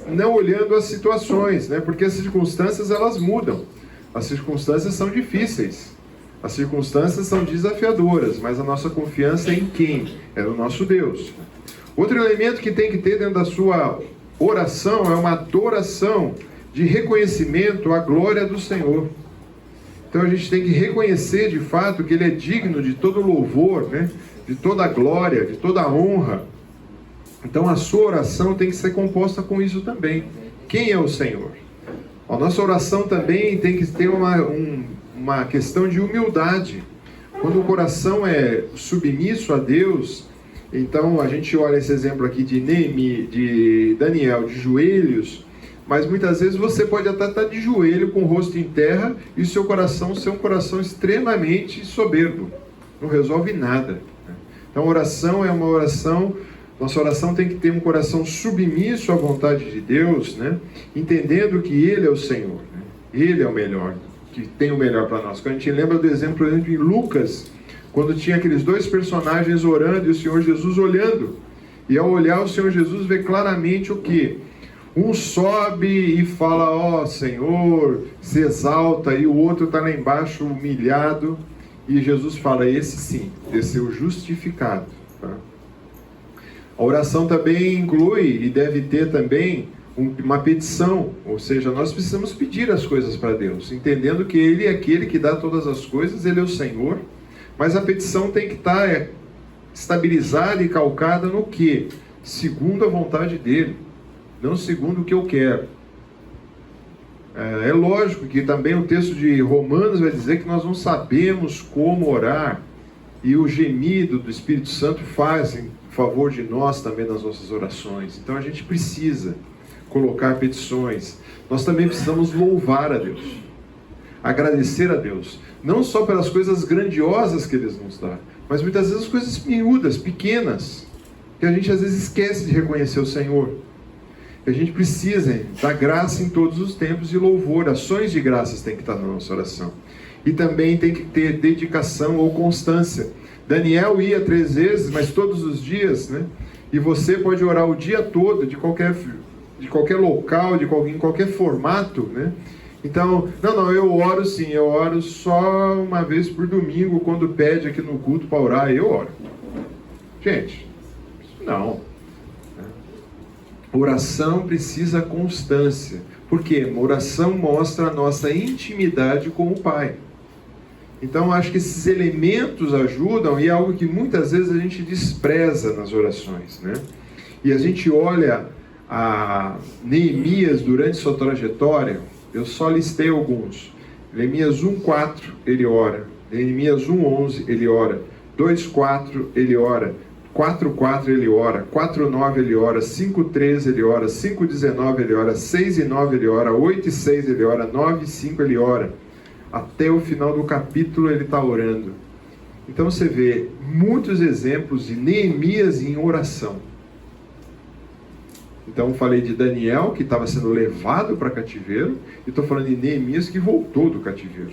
não olhando as situações, né? Porque as circunstâncias elas mudam. As circunstâncias são difíceis. As circunstâncias são desafiadoras, mas a nossa confiança é em quem? É no nosso Deus. Outro elemento que tem que ter dentro da sua oração é uma adoração de reconhecimento à glória do Senhor. Então a gente tem que reconhecer de fato que Ele é digno de todo louvor, né? De toda glória, de toda honra. Então a sua oração tem que ser composta com isso também. Quem é o Senhor? A nossa oração também tem que ter uma questão de humildade. Quando o coração é submisso a Deus, então a gente olha esse exemplo aqui de Neemias, de Daniel, de joelhos, mas muitas vezes você pode até estar de joelho com o rosto em terra e o seu coração ser um coração extremamente soberbo. Não resolve nada. Então a oração é uma oração, nossa oração tem que ter um coração submisso à vontade de Deus, né? Entendendo que Ele é o Senhor, né? Ele é o melhor, que tem o melhor para nós. Quando a gente lembra do exemplo em Lucas, quando tinha aqueles 2 personagens orando e o Senhor Jesus olhando, e ao olhar o Senhor Jesus vê claramente o que? Um sobe e fala, ó Senhor, se exalta, e o outro está lá embaixo humilhado, e Jesus fala, esse sim, desceu justificado. Tá? A oração também inclui e deve ter também uma petição, ou seja, nós precisamos pedir as coisas para Deus, entendendo que Ele é aquele que dá todas as coisas, Ele é o Senhor, mas a petição tem que estar estabilizada e calcada no que? Segundo a vontade dEle, não segundo o que eu quero. É lógico que também o texto de Romanos vai dizer que nós não sabemos como orar, e o gemido do Espírito Santo faz em favor de nós também nas nossas orações. Então a gente precisa colocar petições. Nós também precisamos louvar a Deus, agradecer a Deus, não só pelas coisas grandiosas que Ele nos dá, mas muitas vezes as coisas miúdas, pequenas, que a gente às vezes esquece de reconhecer o Senhor. A gente precisa dar graça em todos os tempos e louvor, ações de graças tem que estar na nossa oração. E também tem que ter dedicação ou constância. Daniel ia 3 vezes, mas todos os dias, né? E você pode orar o dia todo, de qualquer local, em qualquer formato, né? Então, eu oro sim, eu oro só uma vez por domingo, quando pede aqui no culto para orar, eu oro. Gente, não. Oração precisa constância. Por quê? Uma oração mostra a nossa intimidade com o Pai. Então, acho que esses elementos ajudam, e é algo que muitas vezes a gente despreza nas orações, né? E a gente olha a Neemias durante sua trajetória, eu só listei alguns. Neemias 1:4, ele ora. Neemias 1:11, ele ora. 2:4, ele ora. 4:4 ele ora, 4:9 ele ora, 5:13 ele ora, 5:19 ele ora, 6:9 ele ora, 8:6 ele ora, 9:5 ele ora. Até o final do capítulo ele está orando. Então você vê muitos exemplos de Neemias em oração. Então eu falei de Daniel, que estava sendo levado para cativeiro, e estou falando de Neemias, que voltou do cativeiro.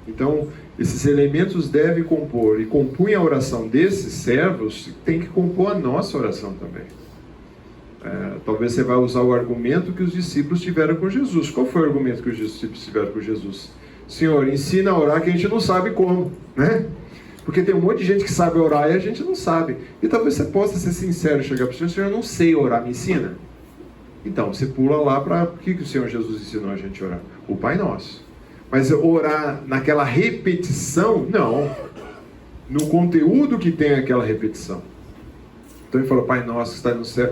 Então, esses elementos devem compor, e compunha a oração desses servos, tem que compor a nossa oração também. Talvez você vai usar o argumento que os discípulos tiveram com Jesus. Qual foi o argumento que os discípulos tiveram com Jesus? Senhor, ensina a orar que a gente não sabe como, né? Porque tem um monte de gente que sabe orar e a gente não sabe. E talvez você possa ser sincero e chegar para o Senhor: Senhor, eu não sei orar, me ensina. Então, você pula lá para o que o Senhor Jesus ensinou a gente a orar? O Pai Nosso. Mas orar naquela repetição, não. No conteúdo que tem aquela repetição. Então ele falou: Pai Nosso que está no céu.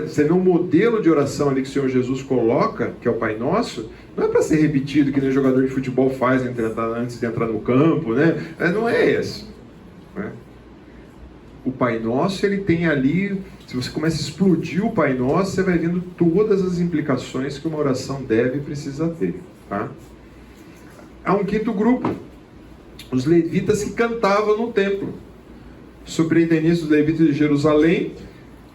Você vê um modelo de oração ali que o Senhor Jesus coloca, que é o Pai Nosso, não é para ser repetido que nem jogador de futebol faz antes de entrar no campo, né? Não é esse. Né? O Pai Nosso, ele tem ali, se você começa a explodir o Pai Nosso, você vai vendo todas as implicações que uma oração deve e precisa ter. Tá? Há um quinto grupo, os levitas que cantavam no templo. Superintendentes dos levitas de Jerusalém,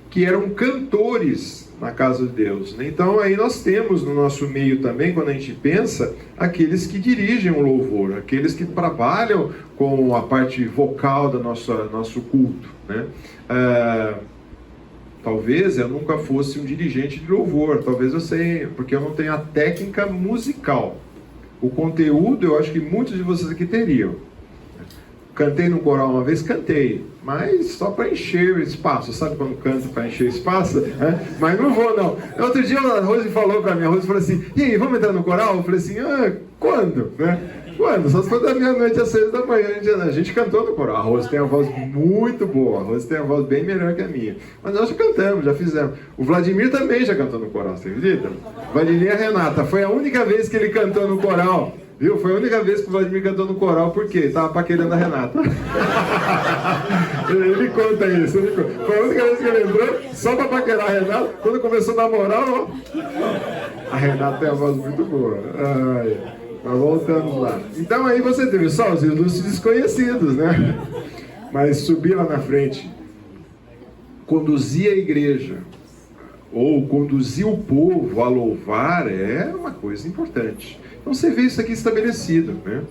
que eram cantores na casa de Deus. Então aí nós temos no nosso meio também, quando a gente pensa, aqueles que dirigem o louvor, aqueles que trabalham com a parte vocal do nosso culto, né? Talvez eu nunca fosse um dirigente de louvor, talvez eu sei, porque eu não tenho a técnica musical. O conteúdo eu acho que muitos de vocês aqui teriam. Cantei no coral uma vez, cantei, mas só para encher o espaço. Sabe quando canta para encher o espaço? Mas não vou, não. Outro dia a Rose falou para mim, a Rose falou assim: e aí, vamos entrar no coral? Eu falei assim: quando? Quando? Só se for da meia-noite às 6 da manhã. A gente cantou no coral. A Rose tem uma voz muito boa, a Rose tem uma voz bem melhor que a minha. Mas nós já cantamos, já fizemos. O Vladimir também já cantou no coral, você acredita? O Vladimir e a Renata, foi a única vez que ele cantou no coral. Viu? Foi a única vez que o Vladimir cantou no coral, por quê? Ele estava paquerando a Renata. Ele conta isso. Foi a única vez que ele entrou, só para paquerar a Renata. Quando começou a namorar, ó, a Renata tem uma voz muito boa. Mas voltamos lá. Então aí você teve só os ilustres desconhecidos, né? Mas subir lá na frente, conduzir a igreja, ou conduzir o povo a louvar, é uma coisa importante. Então você vê isso aqui estabelecido, né?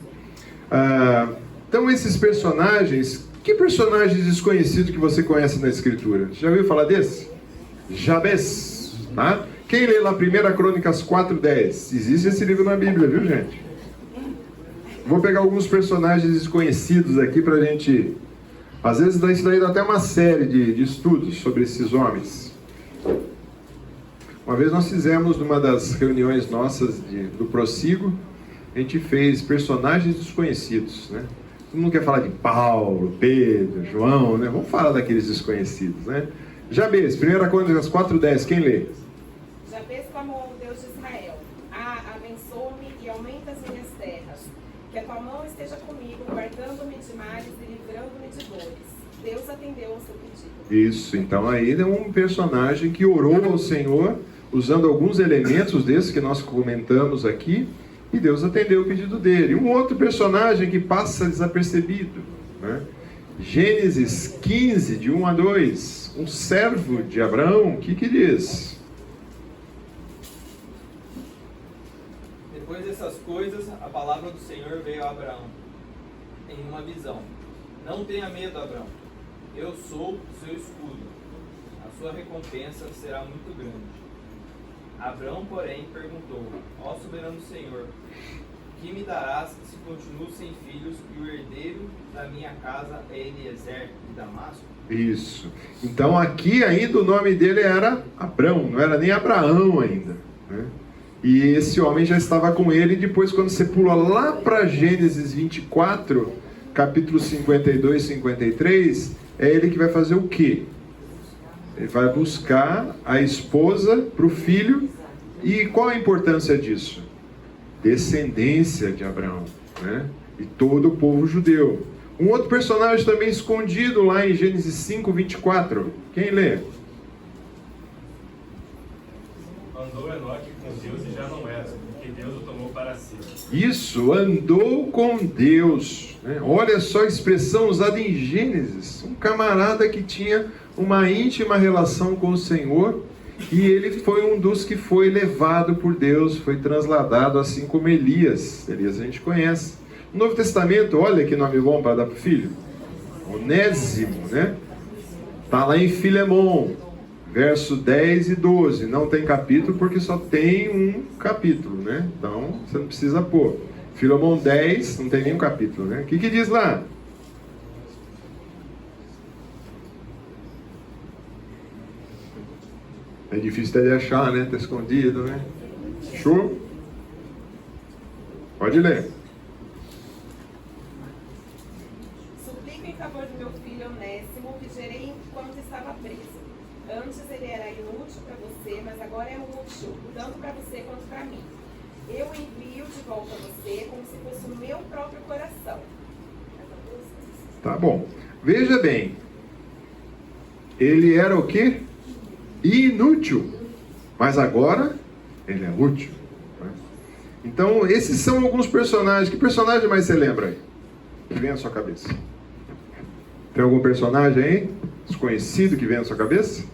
Então esses personagens, que personagens desconhecidos que você conhece na Escritura? Você já ouviu falar desse? Jabes, tá? Quem lê lá 1 Crônicas 4:10? Existe esse livro na Bíblia, viu, gente? Vou pegar alguns personagens desconhecidos aqui pra gente... Às vezes isso daí dá até uma série de estudos sobre esses homens. Uma vez nós fizemos, numa das reuniões nossas do Prossigo, a gente fez personagens desconhecidos, né? Todo mundo quer falar de Paulo, Pedro, João, né? Vamos falar daqueles desconhecidos, né? Jabes, 1 Crônicas 4:10, quem lê? Jabes clamou ao Deus de Israel: abençoa-me e aumenta as minhas terras, que a tua mão esteja comigo, guardando-me de males e livrando-me de dores. Deus atendeu ao seu pedido. Isso, então aí é um personagem que orou ao Senhor, usando alguns elementos desses que nós comentamos aqui, e Deus atendeu o pedido dele. Um outro personagem que passa desapercebido, né? Gênesis 15, de 1 a 2, um servo de Abraão, o que diz? Depois dessas coisas, a palavra do Senhor veio a Abraão, em uma visão. Não tenha medo, Abraão, eu sou o seu escudo, a sua recompensa será muito grande. Abraão, porém, perguntou: ó soberano Senhor, que me darás se continuo sem filhos e o herdeiro da minha casa é Eliezer de Damasco? Isso. Então aqui ainda o nome dele era Abrão, não era nem Abraão ainda, né? E esse homem já estava com ele. Depois, quando você pula lá para Gênesis 24, capítulo 52 e 53, é ele que vai fazer o quê? Ele vai buscar a esposa para o filho. E qual a importância disso? Descendência de Abraão, né? E todo o povo judeu. Um outro personagem também escondido lá em Gênesis 5, 24. Quem lê? Andou Enoque com Deus e já não era, porque Deus o tomou para si. Isso, andou com Deus, né? Olha só a expressão usada em Gênesis. Um camarada que tinha uma íntima relação com o Senhor, e ele foi um dos que foi levado por Deus, foi trasladado, assim como Elias. Elias a gente conhece. No Novo Testamento, olha que nome bom para dar para o filho. Onésimo, né? Está lá em Filemon, verso 10 e 12. Não tem capítulo porque só tem um capítulo, né? Então, você não precisa pôr. Filemon 10, não tem nenhum capítulo, né? O que diz lá? É difícil até de achar, né? Está escondido, né? Show? Pode ler. Suplico em favor do meu filho Onésimo, que gerei enquanto estava preso. Antes ele era inútil para você, mas agora é útil, tanto para você quanto para mim. Eu o envio de volta a você como se fosse o meu próprio coração. Tá bom. Veja bem. Ele era o quê? Inútil. Mas agora ele é útil. Né? Então, esses são alguns personagens. Que personagem mais você lembra aí? Que vem à sua cabeça? Tem algum personagem aí? Desconhecido que vem à sua cabeça?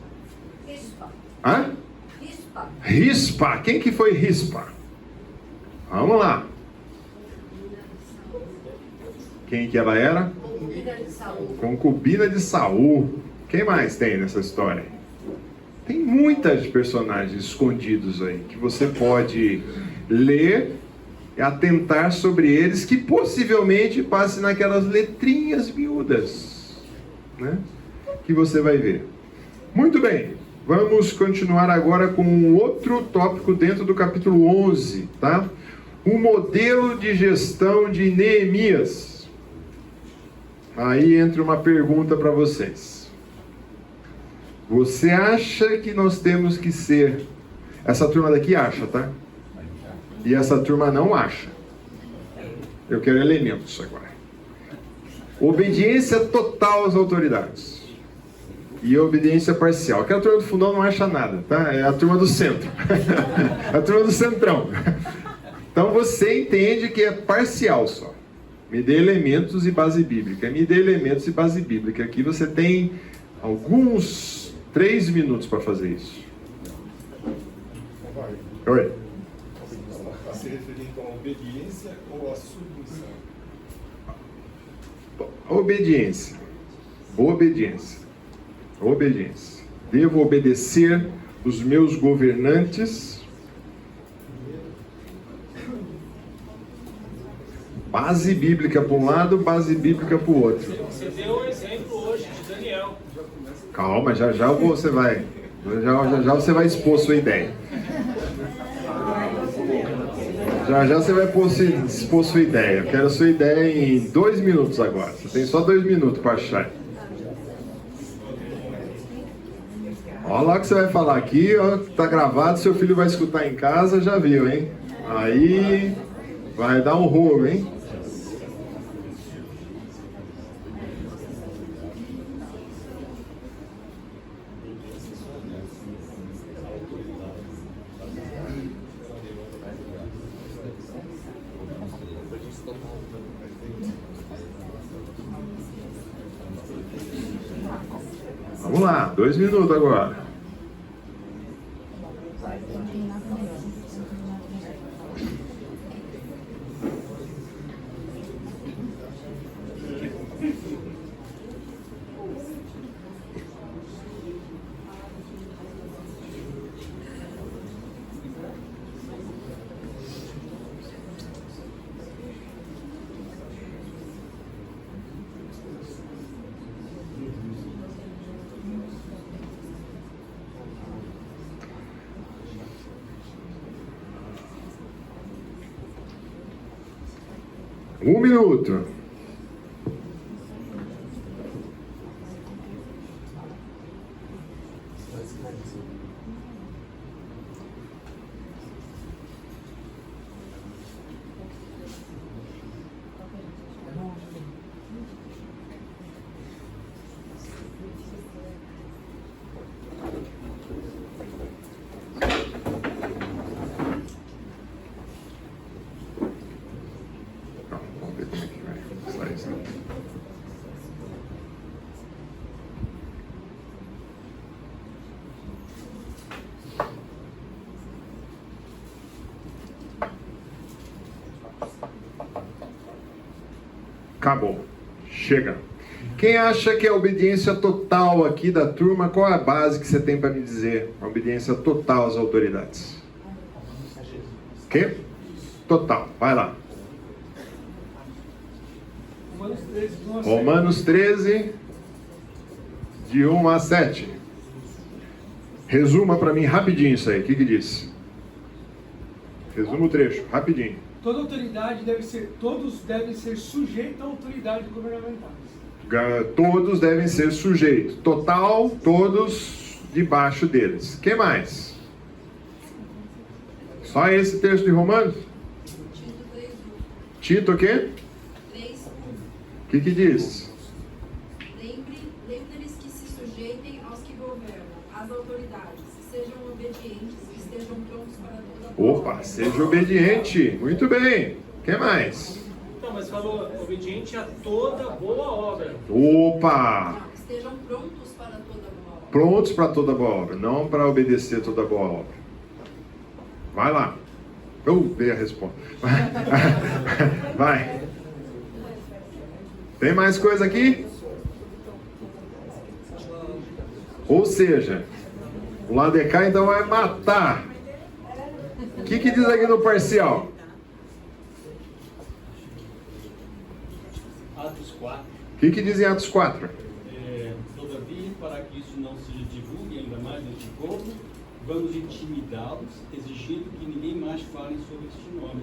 Rispa. Hã? Rispa. Rispa. Quem que foi Rispa? Vamos lá. Quem que ela era? Concubina de Saul. Concubina de Saul. Quem mais tem nessa história? Tem muitos personagens escondidos aí que você pode ler e atentar sobre eles, que possivelmente passe naquelas letrinhas miúdas, né? Que você vai ver. Muito bem. Vamos continuar agora com um outro tópico dentro do capítulo 11, tá? O modelo de gestão de Neemias. Aí entra uma pergunta para vocês. Você acha que nós temos que ser... Essa turma daqui acha, tá? E essa turma não acha. Eu quero elementos agora. Obediência total às autoridades. E obediência parcial. Aquela turma do fundão não acha nada, tá? É a turma do centro. A turma do centrão. Então você entende que é parcial só. Me dê elementos e base bíblica. Me dê elementos e base bíblica. Aqui você tem alguns 3 minutos para fazer isso. Oi. Está se referindo à obediência ou à submissão? Obediência. Obediência. Obediência. Devo obedecer os meus governantes. Base bíblica para um lado, base bíblica para o outro. Você deu um exemplo hoje de Daniel. Calma, já você vai. Já você vai expor sua ideia. Já você vai expor sua ideia. Eu quero a sua ideia em 2 minutos agora. Você tem só 2 minutos para achar. Olha lá o que você vai falar aqui, ó, tá gravado, seu filho vai escutar em casa, já viu, hein? Aí vai dar um rolo, hein? Vamos lá, 2 minutos agora. Um minuto. Acabou. Chega. Quem acha que é a obediência total aqui da turma, qual é a base que você tem para me dizer? A obediência total às autoridades. Quê? Total. Vai lá. Romanos 13, de 1 a 7. Resuma para mim rapidinho isso aí. O que diz? Resuma o trecho, rapidinho. Toda autoridade todos devem ser sujeitos a autoridades governamentais. Todos devem ser sujeitos. Total, todos debaixo deles. Que mais? Só esse texto de Romanos? Tito o quê? 3:1. O que diz? Lembre-lhes que se sujeitem aos que governam, às autoridades, sejam obedientes e estejam prontos para toda boa obra. Opa, seja obediente. Muito bem. Que mais? Não, mas falou obediente a toda boa obra. Opa! Não, estejam prontos para toda boa obra. Prontos para toda boa obra, não para obedecer toda boa obra. Vai lá. Eu dei a resposta. Vai. Tem mais coisa aqui? Ou seja, o lado de cá então vai matar. O que diz aqui no parcial? Atos 4. O que diz em Atos 4? Todavia, para que isso não se divulgue ainda mais neste povo, vamos intimidá-los, exigindo que ninguém mais fale sobre este nome.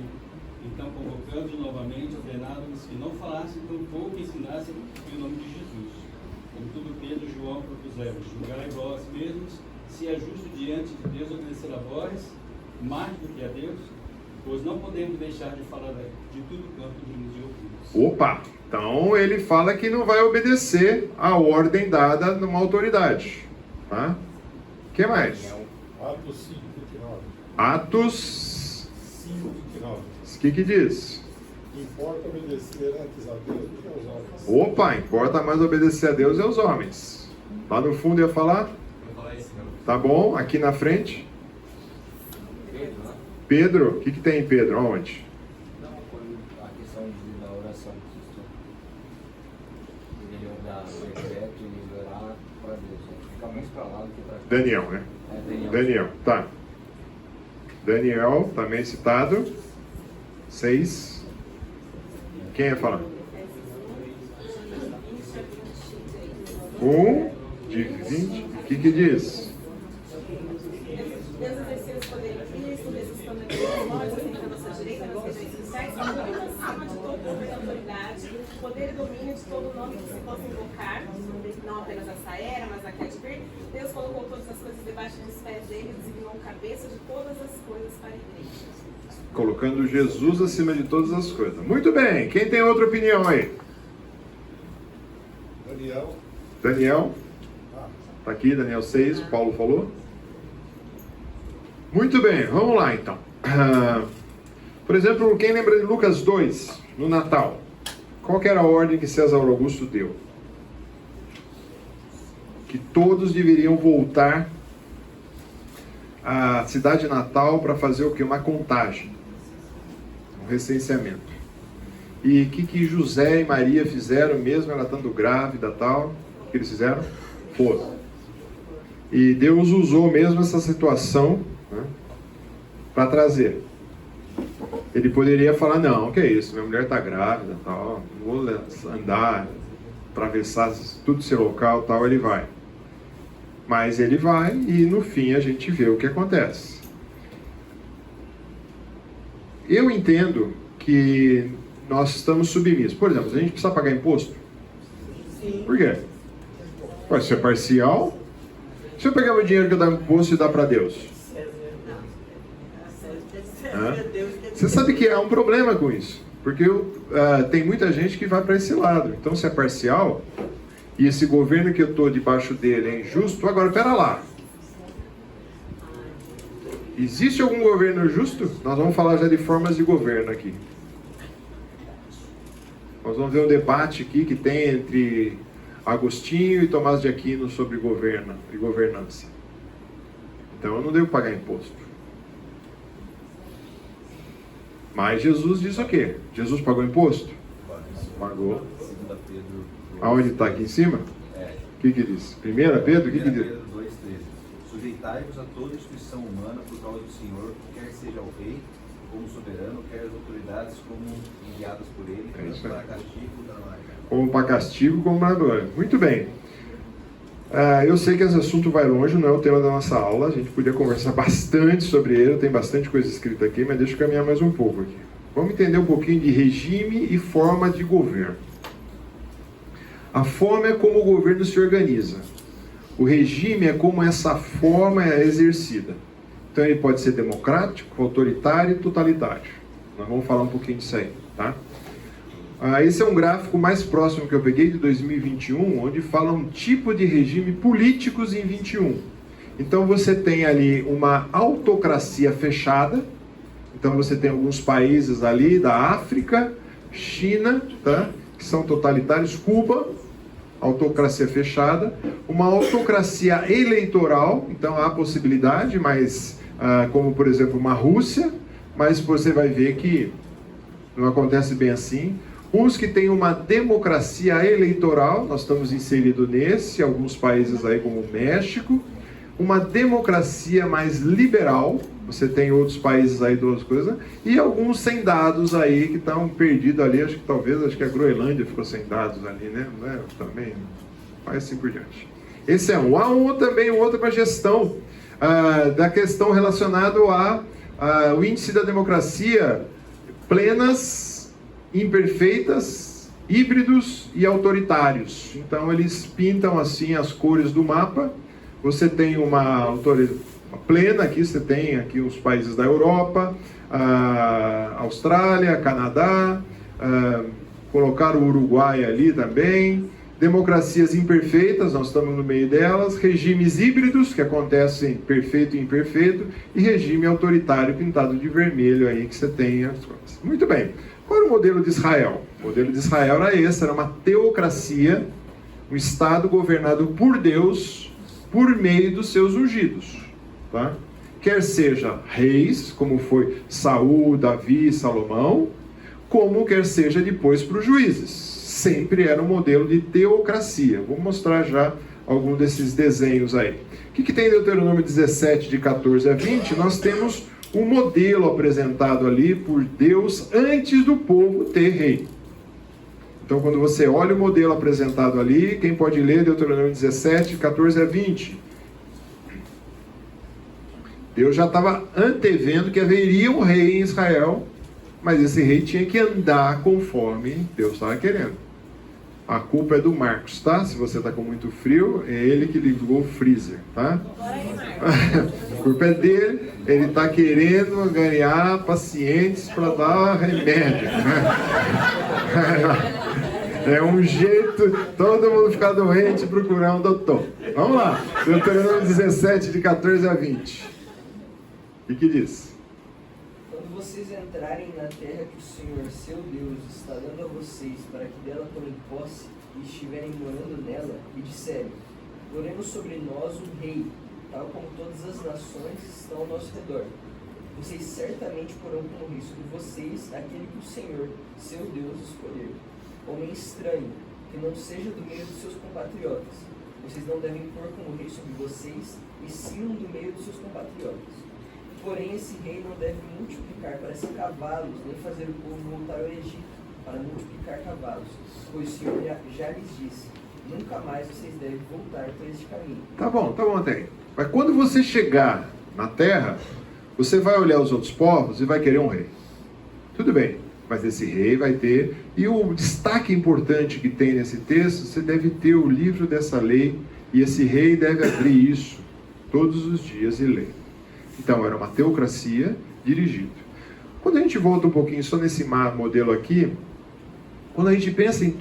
Então, convocando novamente, ordenaram-lhes que não falassem, tampouco ensinassem o nome de Jesus. Contudo, Pedro e João propuseram: julgai vós mesmos se é justo diante de Deus obedecer a vós, mais do que a Deus, pois não podemos deixar de falar de tudo quanto vimos e ouvimos. Opa! Então ele fala que não vai obedecer a ordem dada numa autoridade. Tá? O que mais? Atos 5:29. Atos 5:29. O que diz? Importa obedecer antes a Deus do que aos homens. Opa, importa mais obedecer a Deus e aos homens. Lá no fundo ia falar? Tá bom, aqui na frente. Pedro, o que tem em Pedro? Onde? Não, quando a questão da oração que vocês deveriam dar o decreto e orar para Deus. Fica mais para lá do que para cá. Daniel, né? Daniel, tá. Daniel, também citado. 6. Quem ia falar? 1 de 20. O que diz? Deus exerceu os poderes de Cristo, ressuscitando aqui os mortos, sentando à nossa direita, nas regiões celestiais, muito acima de todo governo e autoridade, poder e domínio de todo nome que se possa invocar, não apenas essa era, mas a que há de vir. Deus colocou todas as coisas debaixo dos pés dele e designou cabeça de todas as coisas para a igreja. Colocando Jesus acima de todas as coisas. Muito bem, quem tem outra opinião aí? Daniel. Tá aqui, Daniel 6, o Paulo falou. Muito bem, vamos lá então. Por exemplo, quem lembra de Lucas 2, no Natal? Qual que era a ordem que César Augusto deu? Que todos deveriam voltar à cidade natal para fazer o quê? Uma contagem. Um recenseamento. E o que José e Maria fizeram mesmo, ela estando grávida e tal? O que eles fizeram? Foram. E Deus usou mesmo essa situação, né, para trazer. Ele poderia falar: não, que é isso, minha mulher está grávida, tal, não vou andar, atravessar tudo esse local, tal. Ele vai. Mas ele vai e no fim a gente vê o que acontece. Eu entendo que nós estamos submissos. Por exemplo, a gente precisa pagar imposto? Sim. Por quê? Pode ser parcial. Se eu pegar o dinheiro que eu dou imposto e dar para Deus? Você sabe que há um problema com isso. Porque tem muita gente que vai para esse lado. Então, se é parcial, e esse governo que eu estou debaixo dele é injusto, agora, pera lá. Existe algum governo justo? Nós vamos falar já de formas de governo aqui. Nós vamos ver um debate aqui que tem entre Agostinho e Tomás de Aquino sobre governo e governança. Então eu não devo pagar imposto. Mas Jesus diz o quê? Jesus pagou imposto? Apagou. 2 Pedro. Aonde está? Aqui em cima? É. O que diz? 1 Pedro? O que diz? Pedro 2,13. Sujeitai-vos a toda instituição humana por causa do Senhor, quer seja o rei como soberano, quer as autoridades como enviadas por ele, É isso tanto aí. para castigo da glória. Como para castigo, como para glória. Muito bem. Eu sei que esse assunto vai longe, não é o tema da nossa aula. A gente podia conversar bastante sobre ele, tem bastante coisa escrita aqui, mas deixa eu caminhar mais um pouco aqui. Vamos entender um pouquinho de regime e forma de governo. A forma é como o governo se organiza. O regime é como essa forma é exercida. Então ele pode ser democrático, autoritário e totalitário. Nós vamos falar um pouquinho disso aí, tá? Esse é um gráfico mais próximo que eu peguei de 2021, onde fala um tipo de regime políticos em 21. Então você tem ali uma autocracia fechada. Então você tem alguns países ali da África, China, tá? Que são totalitários, Cuba, autocracia fechada, uma autocracia eleitoral, então há possibilidade, mas como por exemplo uma Rússia, mas você vai ver que não acontece bem assim. Uns que têm uma democracia eleitoral, nós estamos inseridos nesse, alguns países aí como o México, uma democracia mais liberal, você tem outros países aí, duas coisas, e alguns sem dados aí que estão perdidos ali, acho que a Groenlândia ficou sem dados ali, né? Também, vai assim por diante. Esse é um. Há também um outro para gestão da questão relacionada ao índice da democracia, plenas, imperfeitas, híbridos e autoritários. Então eles pintam assim as cores do mapa. Você tem uma plena, aqui você tem aqui os países da Europa, Austrália, Canadá, colocaram o Uruguai ali também. Democracias imperfeitas, nós estamos no meio delas. Regimes híbridos, que acontecem perfeito e imperfeito. E regime autoritário pintado de vermelho aí, que você tem as coisas. Muito bem. Qual era o modelo de Israel? O modelo de Israel era esse, era uma teocracia, um Estado governado por Deus, por meio dos seus ungidos. Tá? Quer seja reis, como foi Saul, Davi, Salomão, como quer seja depois para os juízes. Sempre era um modelo de teocracia. Vou mostrar já algum desses desenhos aí. O que tem em Deuteronômio 17, de 14 a 20? Nós temos um modelo apresentado ali por Deus antes do povo ter rei. Então, quando você olha o modelo apresentado ali, quem pode ler Deuteronômio 17, 14 a 20? Deus já estava antevendo que haveria um rei em Israel, mas esse rei tinha que andar conforme Deus estava querendo. A culpa é do Marcos, tá? Se você está com muito frio, é ele que ligou o freezer, tá? A culpa é dele, ele está querendo ganhar pacientes para dar remédio. É um jeito, todo mundo ficar doente e procurar um doutor. Vamos lá, Deuteronômio 17, de 14 a 20. O que diz? Quando vocês entrarem na terra que o Senhor, seu Deus, está dando a vocês, para que dela tomem posse e estiverem morando nela, e disserem: poremos sobre nós um rei, tal como todas as nações estão ao nosso redor. Vocês certamente porão como rei sobre vocês aquele que o Senhor, seu Deus, escolher. Homem estranho, que não seja do meio dos seus compatriotas. Vocês não devem pôr como rei sobre vocês, e sim um do meio dos seus compatriotas. Porém, esse rei não deve multiplicar para si cavalos, nem fazer o povo voltar ao Egito para multiplicar cavalos, pois o Senhor já lhes disse: nunca mais vocês devem voltar por este caminho. Tá bom, até aí. Mas quando você chegar na terra, você vai olhar os outros povos e vai querer um rei. Tudo bem, mas esse rei vai ter... E o destaque importante que tem nesse texto, você deve ter o livro dessa lei, e esse rei deve abrir isso todos os dias e ler. Então, era uma teocracia dirigida. Quando a gente volta um pouquinho só nesse modelo aqui, quando a gente pensa em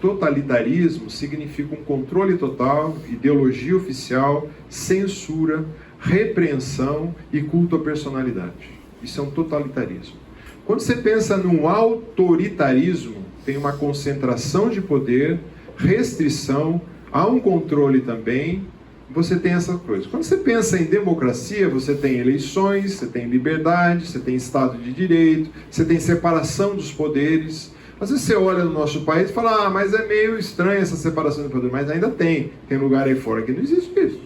totalitarismo, significa um controle total, ideologia oficial, censura, repreensão e culto à personalidade. Isso é um totalitarismo. Quando você pensa num autoritarismo, tem uma concentração de poder, restrição, há um controle também. Você tem essas coisas. Quando você pensa em democracia, você tem eleições, você tem liberdade, você tem Estado de Direito, você tem separação dos poderes, Às vezes você olha no nosso país e fala, mas é meio estranha essa separação de poder, mas ainda tem lugar aí fora que não existe isso.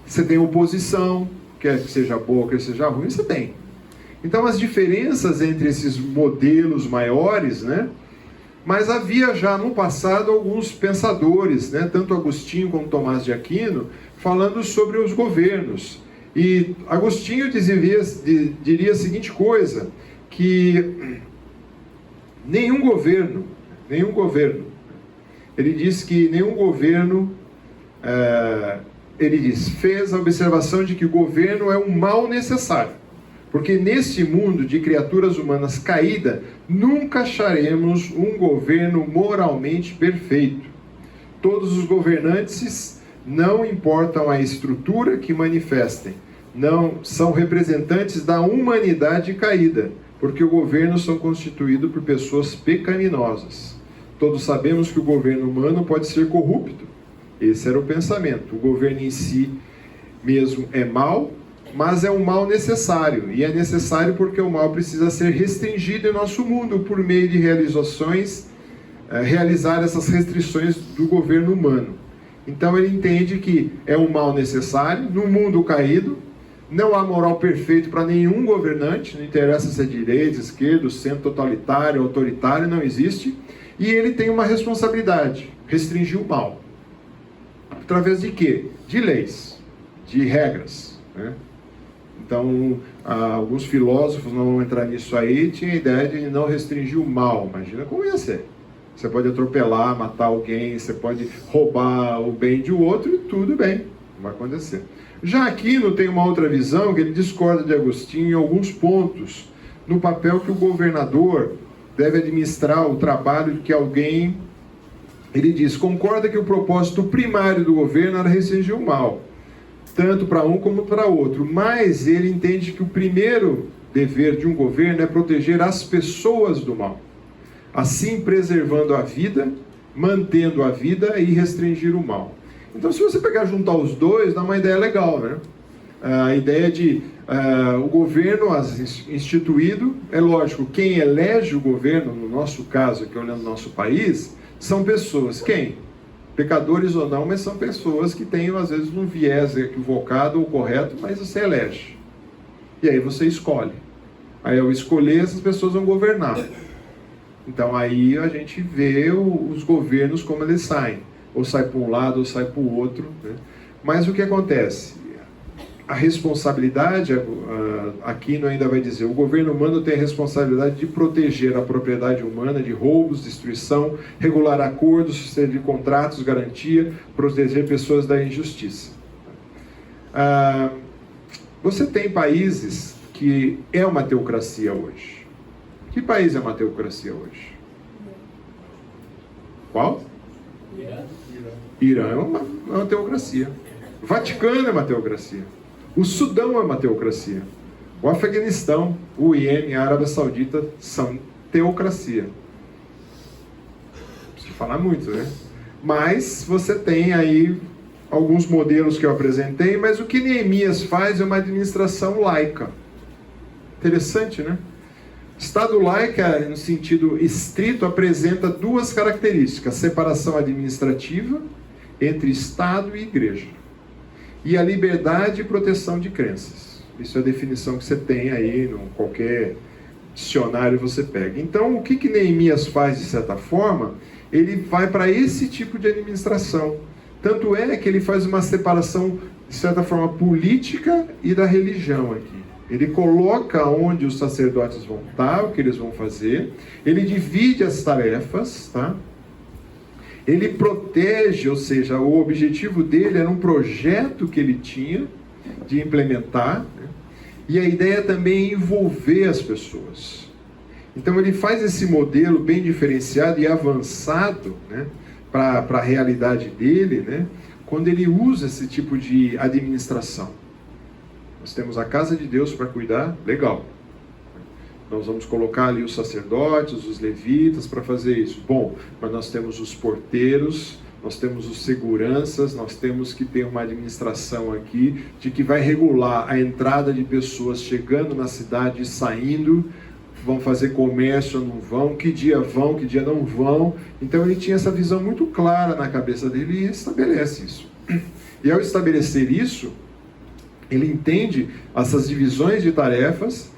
Você tem oposição, quer que seja boa, quer que seja ruim, você tem. Então as diferenças entre esses modelos maiores, né? Mas havia já no passado alguns pensadores, né? Tanto Agostinho como Tomás de Aquino, falando sobre os governos. E Agostinho diria a seguinte coisa, que nenhum governo, ele diz que nenhum governo, ele diz, fez a observação de que o governo é um mal necessário, porque neste mundo de criaturas humanas caída, nunca acharemos um governo moralmente perfeito. Todos os governantes não importam a estrutura que manifestem, não são representantes da humanidade caída, porque o governo são constituídos por pessoas pecaminosas. Todos sabemos que o governo humano pode ser corrupto. Esse era o pensamento. O governo em si mesmo é mau, mas é um mal necessário. E é necessário porque o mal precisa ser restringido em nosso mundo por meio de realizar essas restrições do governo humano. Então ele entende que é um mal necessário no mundo caído. Não há moral perfeito para nenhum governante, não interessa se é direita, esquerda, centro, totalitário, autoritário, não existe. E ele tem uma responsabilidade, restringir o mal. Através de quê? De leis, de regras, né? Então, alguns filósofos, não vão entrar nisso aí, tinham a ideia de não restringir o mal. Imagina como ia ser. Você pode atropelar, matar alguém, você pode roubar o bem de outro e tudo bem, não vai acontecer. Já Aquino tem uma outra visão, que ele discorda de Agostinho em alguns pontos, no papel que o governador deve administrar o trabalho que alguém... Ele diz, concorda que o propósito primário do governo era restringir o mal, tanto para um como para outro, mas ele entende que o primeiro dever de um governo é proteger as pessoas do mal, assim preservando a vida, mantendo a vida e restringir o mal. Então, se você pegar juntar os dois, dá uma ideia legal, né? A ideia de o governo instituído, é lógico, quem elege o governo, no nosso caso, aqui olhando o nosso país, são pessoas, quem? Pecadores ou não, mas são pessoas que têm, às vezes, um viés equivocado ou correto, mas você elege. E aí você escolhe. Aí, ao escolher, essas pessoas vão governar. Então, aí a gente vê os governos como eles saem. Ou sai para um lado, ou sai para o outro, né? Mas o que acontece? A responsabilidade, Aquino ainda vai dizer, o governo humano tem a responsabilidade de proteger a propriedade humana de roubos, destruição, regular acordos, suceder contratos, garantia, proteger pessoas da injustiça. Você tem países que é uma teocracia hoje. Que país é uma teocracia hoje? Qual? Irã é uma teocracia. O Vaticano é uma teocracia. O Sudão é uma teocracia. O Afeganistão, o Iêmen, a Arábia Saudita são teocracia. Não precisa falar muito, né? Mas você tem aí alguns modelos que eu apresentei, mas o que Neemias faz é uma administração laica. Interessante, né? Estado laico, no sentido estrito, apresenta duas características: separação administrativa entre Estado e Igreja, e a liberdade e proteção de crenças. Isso é a definição que você tem aí, em qualquer dicionário você pega. Então, o que Neemias faz, de certa forma? Ele vai para esse tipo de administração. Tanto é que ele faz uma separação, de certa forma, política e da religião aqui. Ele coloca onde os sacerdotes vão estar, o que eles vão fazer. Ele divide as tarefas, tá? Ele protege, ou seja, o objetivo dele era um projeto que ele tinha de implementar, né? E a ideia também é envolver as pessoas. Então ele faz esse modelo bem diferenciado e avançado, né, para a realidade dele, né, quando ele usa esse tipo de administração. Nós temos a casa de Deus para cuidar, legal. Nós vamos colocar ali os sacerdotes, os levitas para fazer isso. Bom, mas nós temos os porteiros, nós temos os seguranças, nós temos que ter uma administração aqui de que vai regular a entrada de pessoas chegando na cidade e saindo, vão fazer comércio ou não vão, que dia vão, que dia não vão. Então ele tinha essa visão muito clara na cabeça dele e estabelece isso. E ao estabelecer isso, ele entende essas divisões de tarefas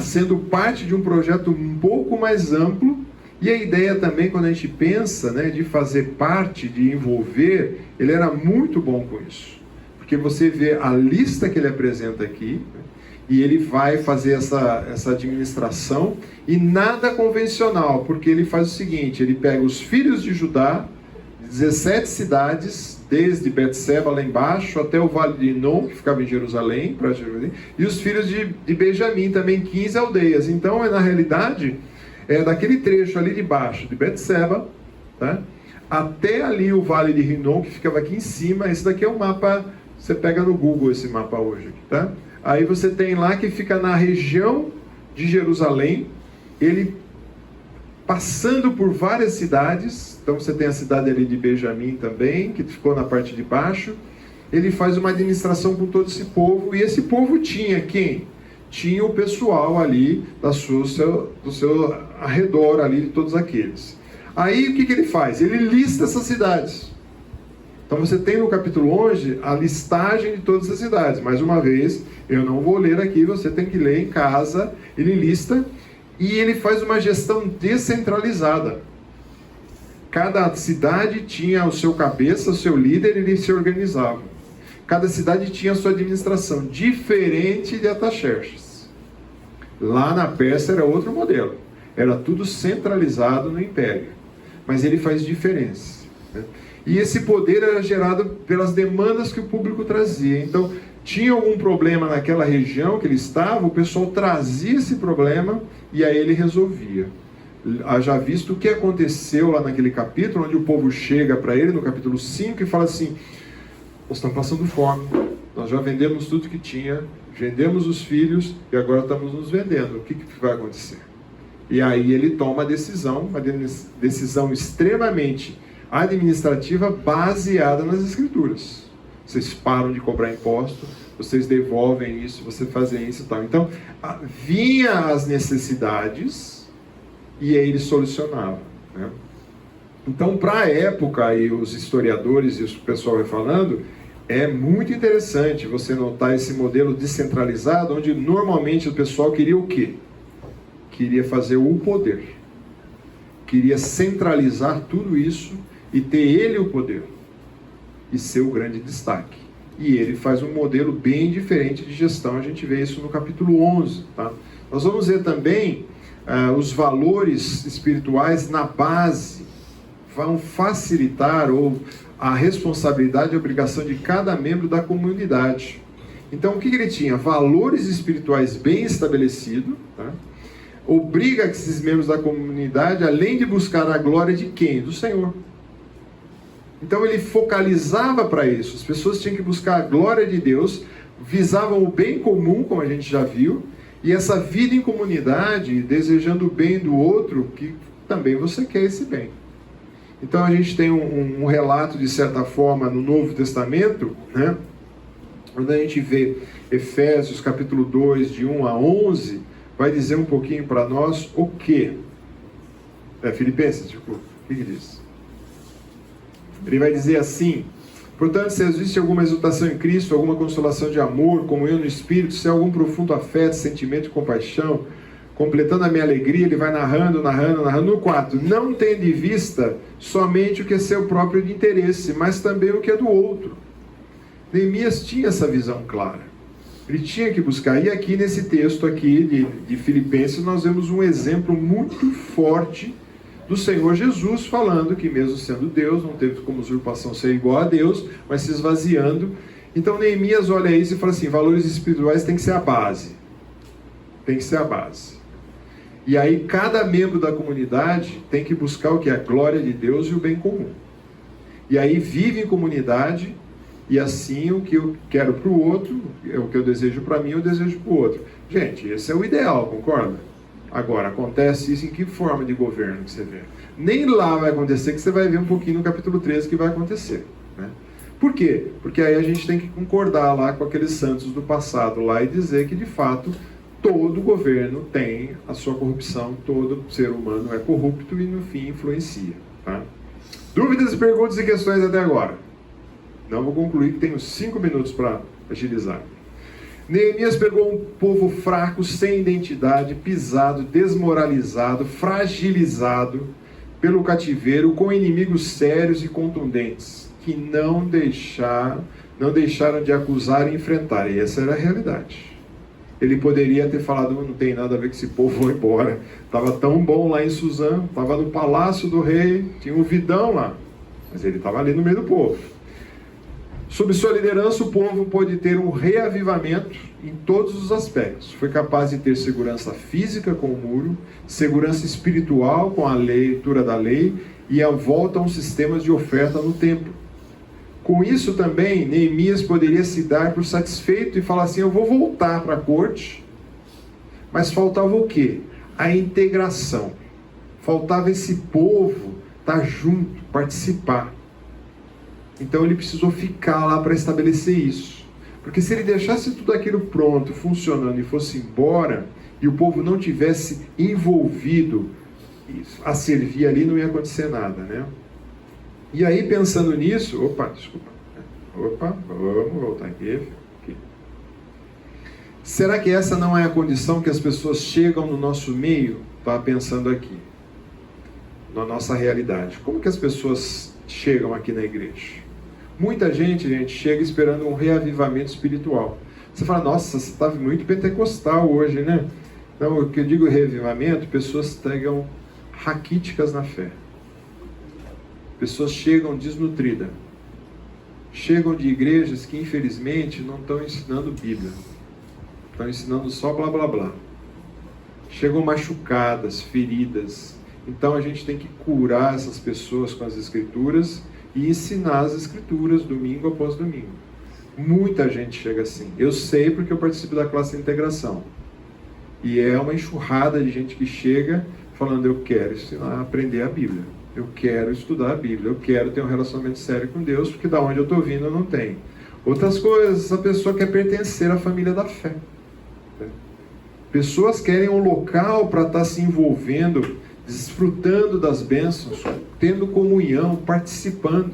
sendo parte de um projeto um pouco mais amplo. E a ideia também, quando a gente pensa, né, de fazer parte, de envolver, ele era muito bom com isso. Porque você vê a lista que ele apresenta aqui, e ele vai fazer essa administração, e nada convencional, porque ele faz o seguinte, ele pega os filhos de Judá, 17 cidades, desde Betseba lá embaixo, até o Vale de Inom, que ficava em Jerusalém, e os filhos de Benjamim, também 15 aldeias. Então, na realidade, daquele trecho ali de baixo, de Betseba, tá? Até ali o Vale de Inom, que ficava aqui em cima. Esse daqui é um mapa, você pega no Google esse mapa hoje, tá? Aí você tem lá que fica na região de Jerusalém, ele passando por várias cidades. Então você tem a cidade ali de Benjamim também, que ficou na parte de baixo. Ele faz uma administração com todo esse povo, e esse povo tinha quem? Tinha o pessoal ali do seu arredor ali, de todos aqueles. Aí o que ele faz? Ele lista essas cidades. Então você tem no capítulo 11 a listagem de todas as cidades. Mais uma vez, eu não vou ler aqui, você tem que ler em casa. Ele lista e ele faz uma gestão descentralizada. Cada cidade tinha o seu cabeça, o seu líder, e ele se organizava. Cada cidade tinha a sua administração, diferente de Ataxerxes. Lá na Pérsia era outro modelo. Era tudo centralizado no império. Mas ele faz diferença, né? E esse poder era gerado pelas demandas que o público trazia. Então, tinha algum problema naquela região que ele estava, o pessoal trazia esse problema e aí ele resolvia. Já visto o que aconteceu lá naquele capítulo, onde o povo chega para ele, no capítulo 5, e fala assim: nós estamos passando fome, nós já vendemos tudo que tinha, vendemos os filhos e agora estamos nos vendendo. O que vai acontecer? E aí ele toma uma decisão extremamente administrativa baseada nas Escrituras. Vocês param de cobrar imposto, vocês devolvem isso, vocês fazem isso e tal. Então, vinha as necessidades e aí ele solucionava, né? Então, para a época, e os historiadores e o pessoal vai falando, é muito interessante você notar esse modelo descentralizado, onde normalmente o pessoal queria o quê? Queria fazer o poder. Queria centralizar tudo isso e ter ele o poder. E ser o grande destaque. E ele faz um modelo bem diferente de gestão. A gente vê isso no capítulo 11. Tá? Nós vamos ver também os valores espirituais na base. Vão facilitar a responsabilidade e a obrigação de cada membro da comunidade. Então, o que ele tinha? Valores espirituais bem estabelecidos, tá? Obriga que esses membros da comunidade, além de buscar a glória de quem? Do Senhor. Então ele focalizava para isso. As pessoas tinham que buscar a glória de Deus, visavam o bem comum, como a gente já viu, e essa vida em comunidade, desejando o bem do outro, que também você quer esse bem. Então a gente tem um relato, de certa forma, no Novo Testamento, né? Quando a gente vê Efésios capítulo 2, de 1 a 11, vai dizer um pouquinho para nós o quê? Filipenses, o que diz? Ele vai dizer assim: portanto, se existe alguma exultação em Cristo, alguma consolação de amor, comunhão no Espírito, se há algum profundo afeto, sentimento e compaixão, completando a minha alegria, ele vai narrando. No 4, não tendo de vista somente o que é seu próprio de interesse, mas também o que é do outro. Neemias tinha essa visão clara. Ele tinha que buscar. E aqui nesse texto aqui de Filipenses, nós vemos um exemplo muito forte do Senhor Jesus falando que mesmo sendo Deus, não teve como usurpação ser igual a Deus, mas se esvaziando. Então Neemias olha isso e fala assim: valores espirituais tem que ser a base. Tem que ser a base. E aí cada membro da comunidade tem que buscar o que? A glória de Deus e o bem comum. E aí vive em comunidade. E assim, o que eu quero para o outro, o que eu desejo para mim, eu desejo para o outro. Gente, esse é o ideal, concorda? Agora, acontece isso em que forma de governo que você vê? Nem lá vai acontecer, que você vai ver um pouquinho no capítulo 13 que vai acontecer, né? Por quê? Porque aí a gente tem que concordar lá com aqueles santos do passado lá e dizer que, de fato, todo governo tem a sua corrupção, todo ser humano é corrupto e no fim influencia. Tá? Dúvidas, perguntas e questões até agora? Não vou concluir que tenho 5 minutos para agilizar. Neemias pegou um povo fraco, sem identidade, pisado, desmoralizado, fragilizado pelo cativeiro, com inimigos sérios e contundentes, que não deixaram de acusar e enfrentar. E essa era a realidade. Ele poderia ter falado, não tem nada a ver com esse povo, vou embora. Estava tão bom lá em Suzã, estava no palácio do rei, tinha um vidão lá. Mas ele estava ali no meio do povo. Sob sua liderança, o povo pôde ter um reavivamento em todos os aspectos. Foi capaz de ter segurança física com o muro, segurança espiritual com a leitura da lei e a volta a um sistema de oferta no templo. Com isso também, Neemias poderia se dar por satisfeito e falar assim, eu vou voltar para a corte, mas faltava o quê? A integração. Faltava esse povo estar junto, participar. Então ele precisou ficar lá para estabelecer isso. Porque se ele deixasse tudo aquilo pronto, funcionando e fosse embora, e o povo não tivesse envolvido a servir ali, não ia acontecer nada, né? E aí, pensando nisso, vamos voltar aqui. Será que essa não é a condição que as pessoas chegam no nosso meio? Estava pensando aqui, na nossa realidade. Como que as pessoas chegam aqui na igreja? Muita gente, chega esperando um reavivamento espiritual. Você fala, nossa, você está muito pentecostal hoje, né? Não, o que eu digo reavivamento, pessoas pegam raquíticas na fé. Pessoas chegam desnutridas. Chegam de igrejas que, infelizmente, não estão ensinando Bíblia. Estão ensinando só blá, blá, blá. Chegam machucadas, feridas. Então, a gente tem que curar essas pessoas com as Escrituras e ensinar as Escrituras domingo após domingo. Muita gente chega assim. Eu sei porque eu participo da classe de integração. E é uma enxurrada de gente que chega falando, eu quero ensinar, aprender a Bíblia. Eu quero estudar a Bíblia. Eu quero ter um relacionamento sério com Deus, porque da onde eu estou vindo eu não tenho. Outras coisas, a pessoa quer pertencer à família da fé. Pessoas querem um local para estar se envolvendo, desfrutando das bênçãos, tendo comunhão, participando.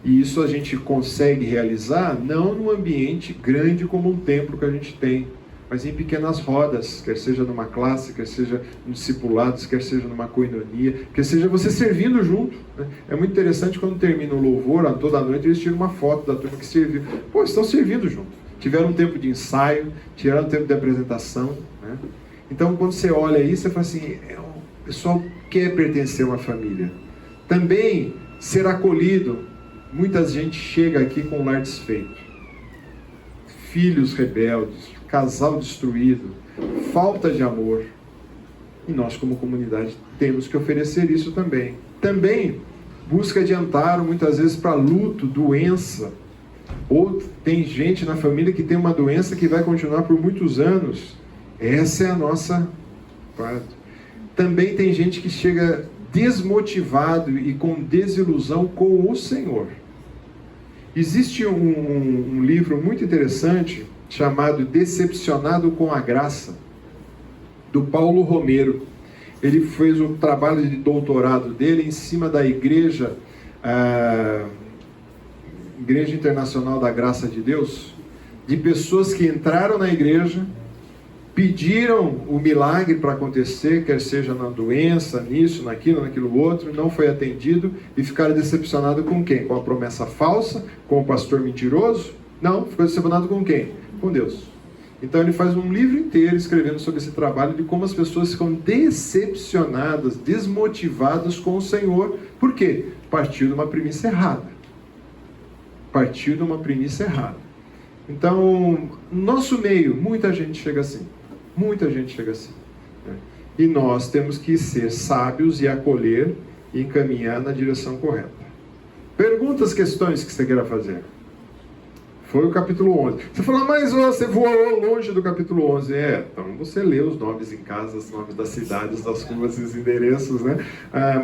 E isso a gente consegue realizar não num ambiente grande como um templo que a gente tem, mas em pequenas rodas, quer seja numa classe, quer seja no discipulados, quer seja numa coinonia, quer seja você servindo junto. Né? É muito interessante quando termina o louvor, toda noite eles tiram uma foto da turma que serviu. Pô, estão servindo junto. Tiveram um tempo de ensaio, tiveram um tempo de apresentação. Né? Então, quando você olha isso, você fala assim, o pessoal quer pertencer a uma família. Também, ser acolhido. Muita gente chega aqui com um lar desfeito. Filhos rebeldes, casal destruído, falta de amor. E nós, como comunidade, temos que oferecer isso também. Também, busca de amparo, muitas vezes, para luto, doença. Ou tem gente na família que tem uma doença que vai continuar por muitos anos. Essa é a nossa parte. Também tem gente que chega desmotivado e com desilusão com o Senhor. Existe um livro muito interessante chamado Decepcionado com a Graça, do Paulo Romero. Ele fez o trabalho de doutorado dele em cima da Igreja Internacional da Graça de Deus, de pessoas que entraram na igreja, pediram o milagre para acontecer, quer seja na doença, nisso, naquilo outro, não foi atendido e ficaram decepcionados com quem? Com a promessa falsa? Com o pastor mentiroso? Não, ficou decepcionado com quem? Com Deus. Então ele faz um livro inteiro escrevendo sobre esse trabalho de como as pessoas ficam decepcionadas, desmotivadas com o Senhor. Por quê? Partiu de uma premissa errada. Então, no nosso meio, muita gente chega assim. Né? E nós temos que ser sábios e acolher e encaminhar na direção correta. Perguntas, questões que você queira fazer? Foi o capítulo 11. Você falou, mas você voou longe do capítulo 11. Então você lê os nomes em casa, os nomes das cidades, das ruas e os endereços, né?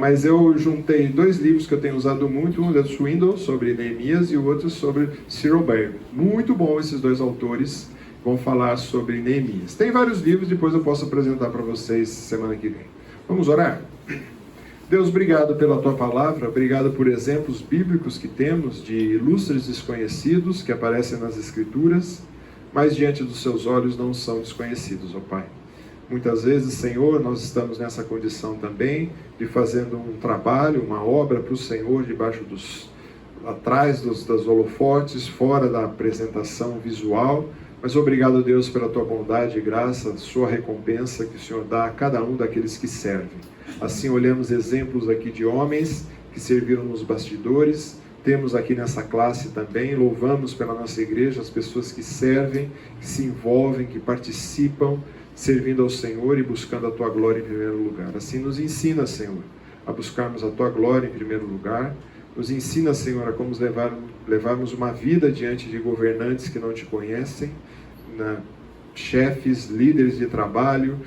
Mas eu juntei 2 livros que eu tenho usado muito, um é do Swindoll, sobre Neemias, e o outro sobre Cyril Berg. Muito bom esses 2 autores. vão falar sobre Neemias. Tem vários livros, depois eu posso apresentar para vocês semana que vem. Vamos orar? Deus, obrigado pela tua palavra, obrigado por exemplos bíblicos que temos de ilustres desconhecidos que aparecem nas Escrituras, mas diante dos seus olhos não são desconhecidos, ó Pai. Muitas vezes, Senhor, nós estamos nessa condição também de fazendo um trabalho, uma obra para o Senhor debaixo atrás das holofotes, fora da apresentação visual. Mas obrigado, Deus, pela tua bondade e graça, sua recompensa que o Senhor dá a cada um daqueles que servem. Assim olhamos exemplos aqui de homens que serviram nos bastidores, temos aqui nessa classe também, louvamos pela nossa igreja as pessoas que servem, que se envolvem, que participam, servindo ao Senhor e buscando a tua glória em primeiro lugar. Assim nos ensina, Senhor, a buscarmos a tua glória em primeiro lugar. Nos ensina, Senhor, a como levarmos uma vida diante de governantes que não te conhecem, chefes, líderes de trabalho,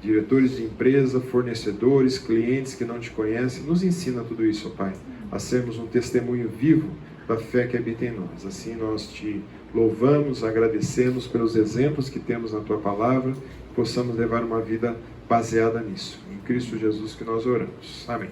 diretores de empresa, fornecedores, clientes que não te conhecem. Nos ensina tudo isso, ó Pai, a sermos um testemunho vivo da fé que habita em nós. Assim nós te louvamos, agradecemos pelos exemplos que temos na tua palavra, possamos levar uma vida baseada nisso. Em Cristo Jesus que nós oramos. Amém.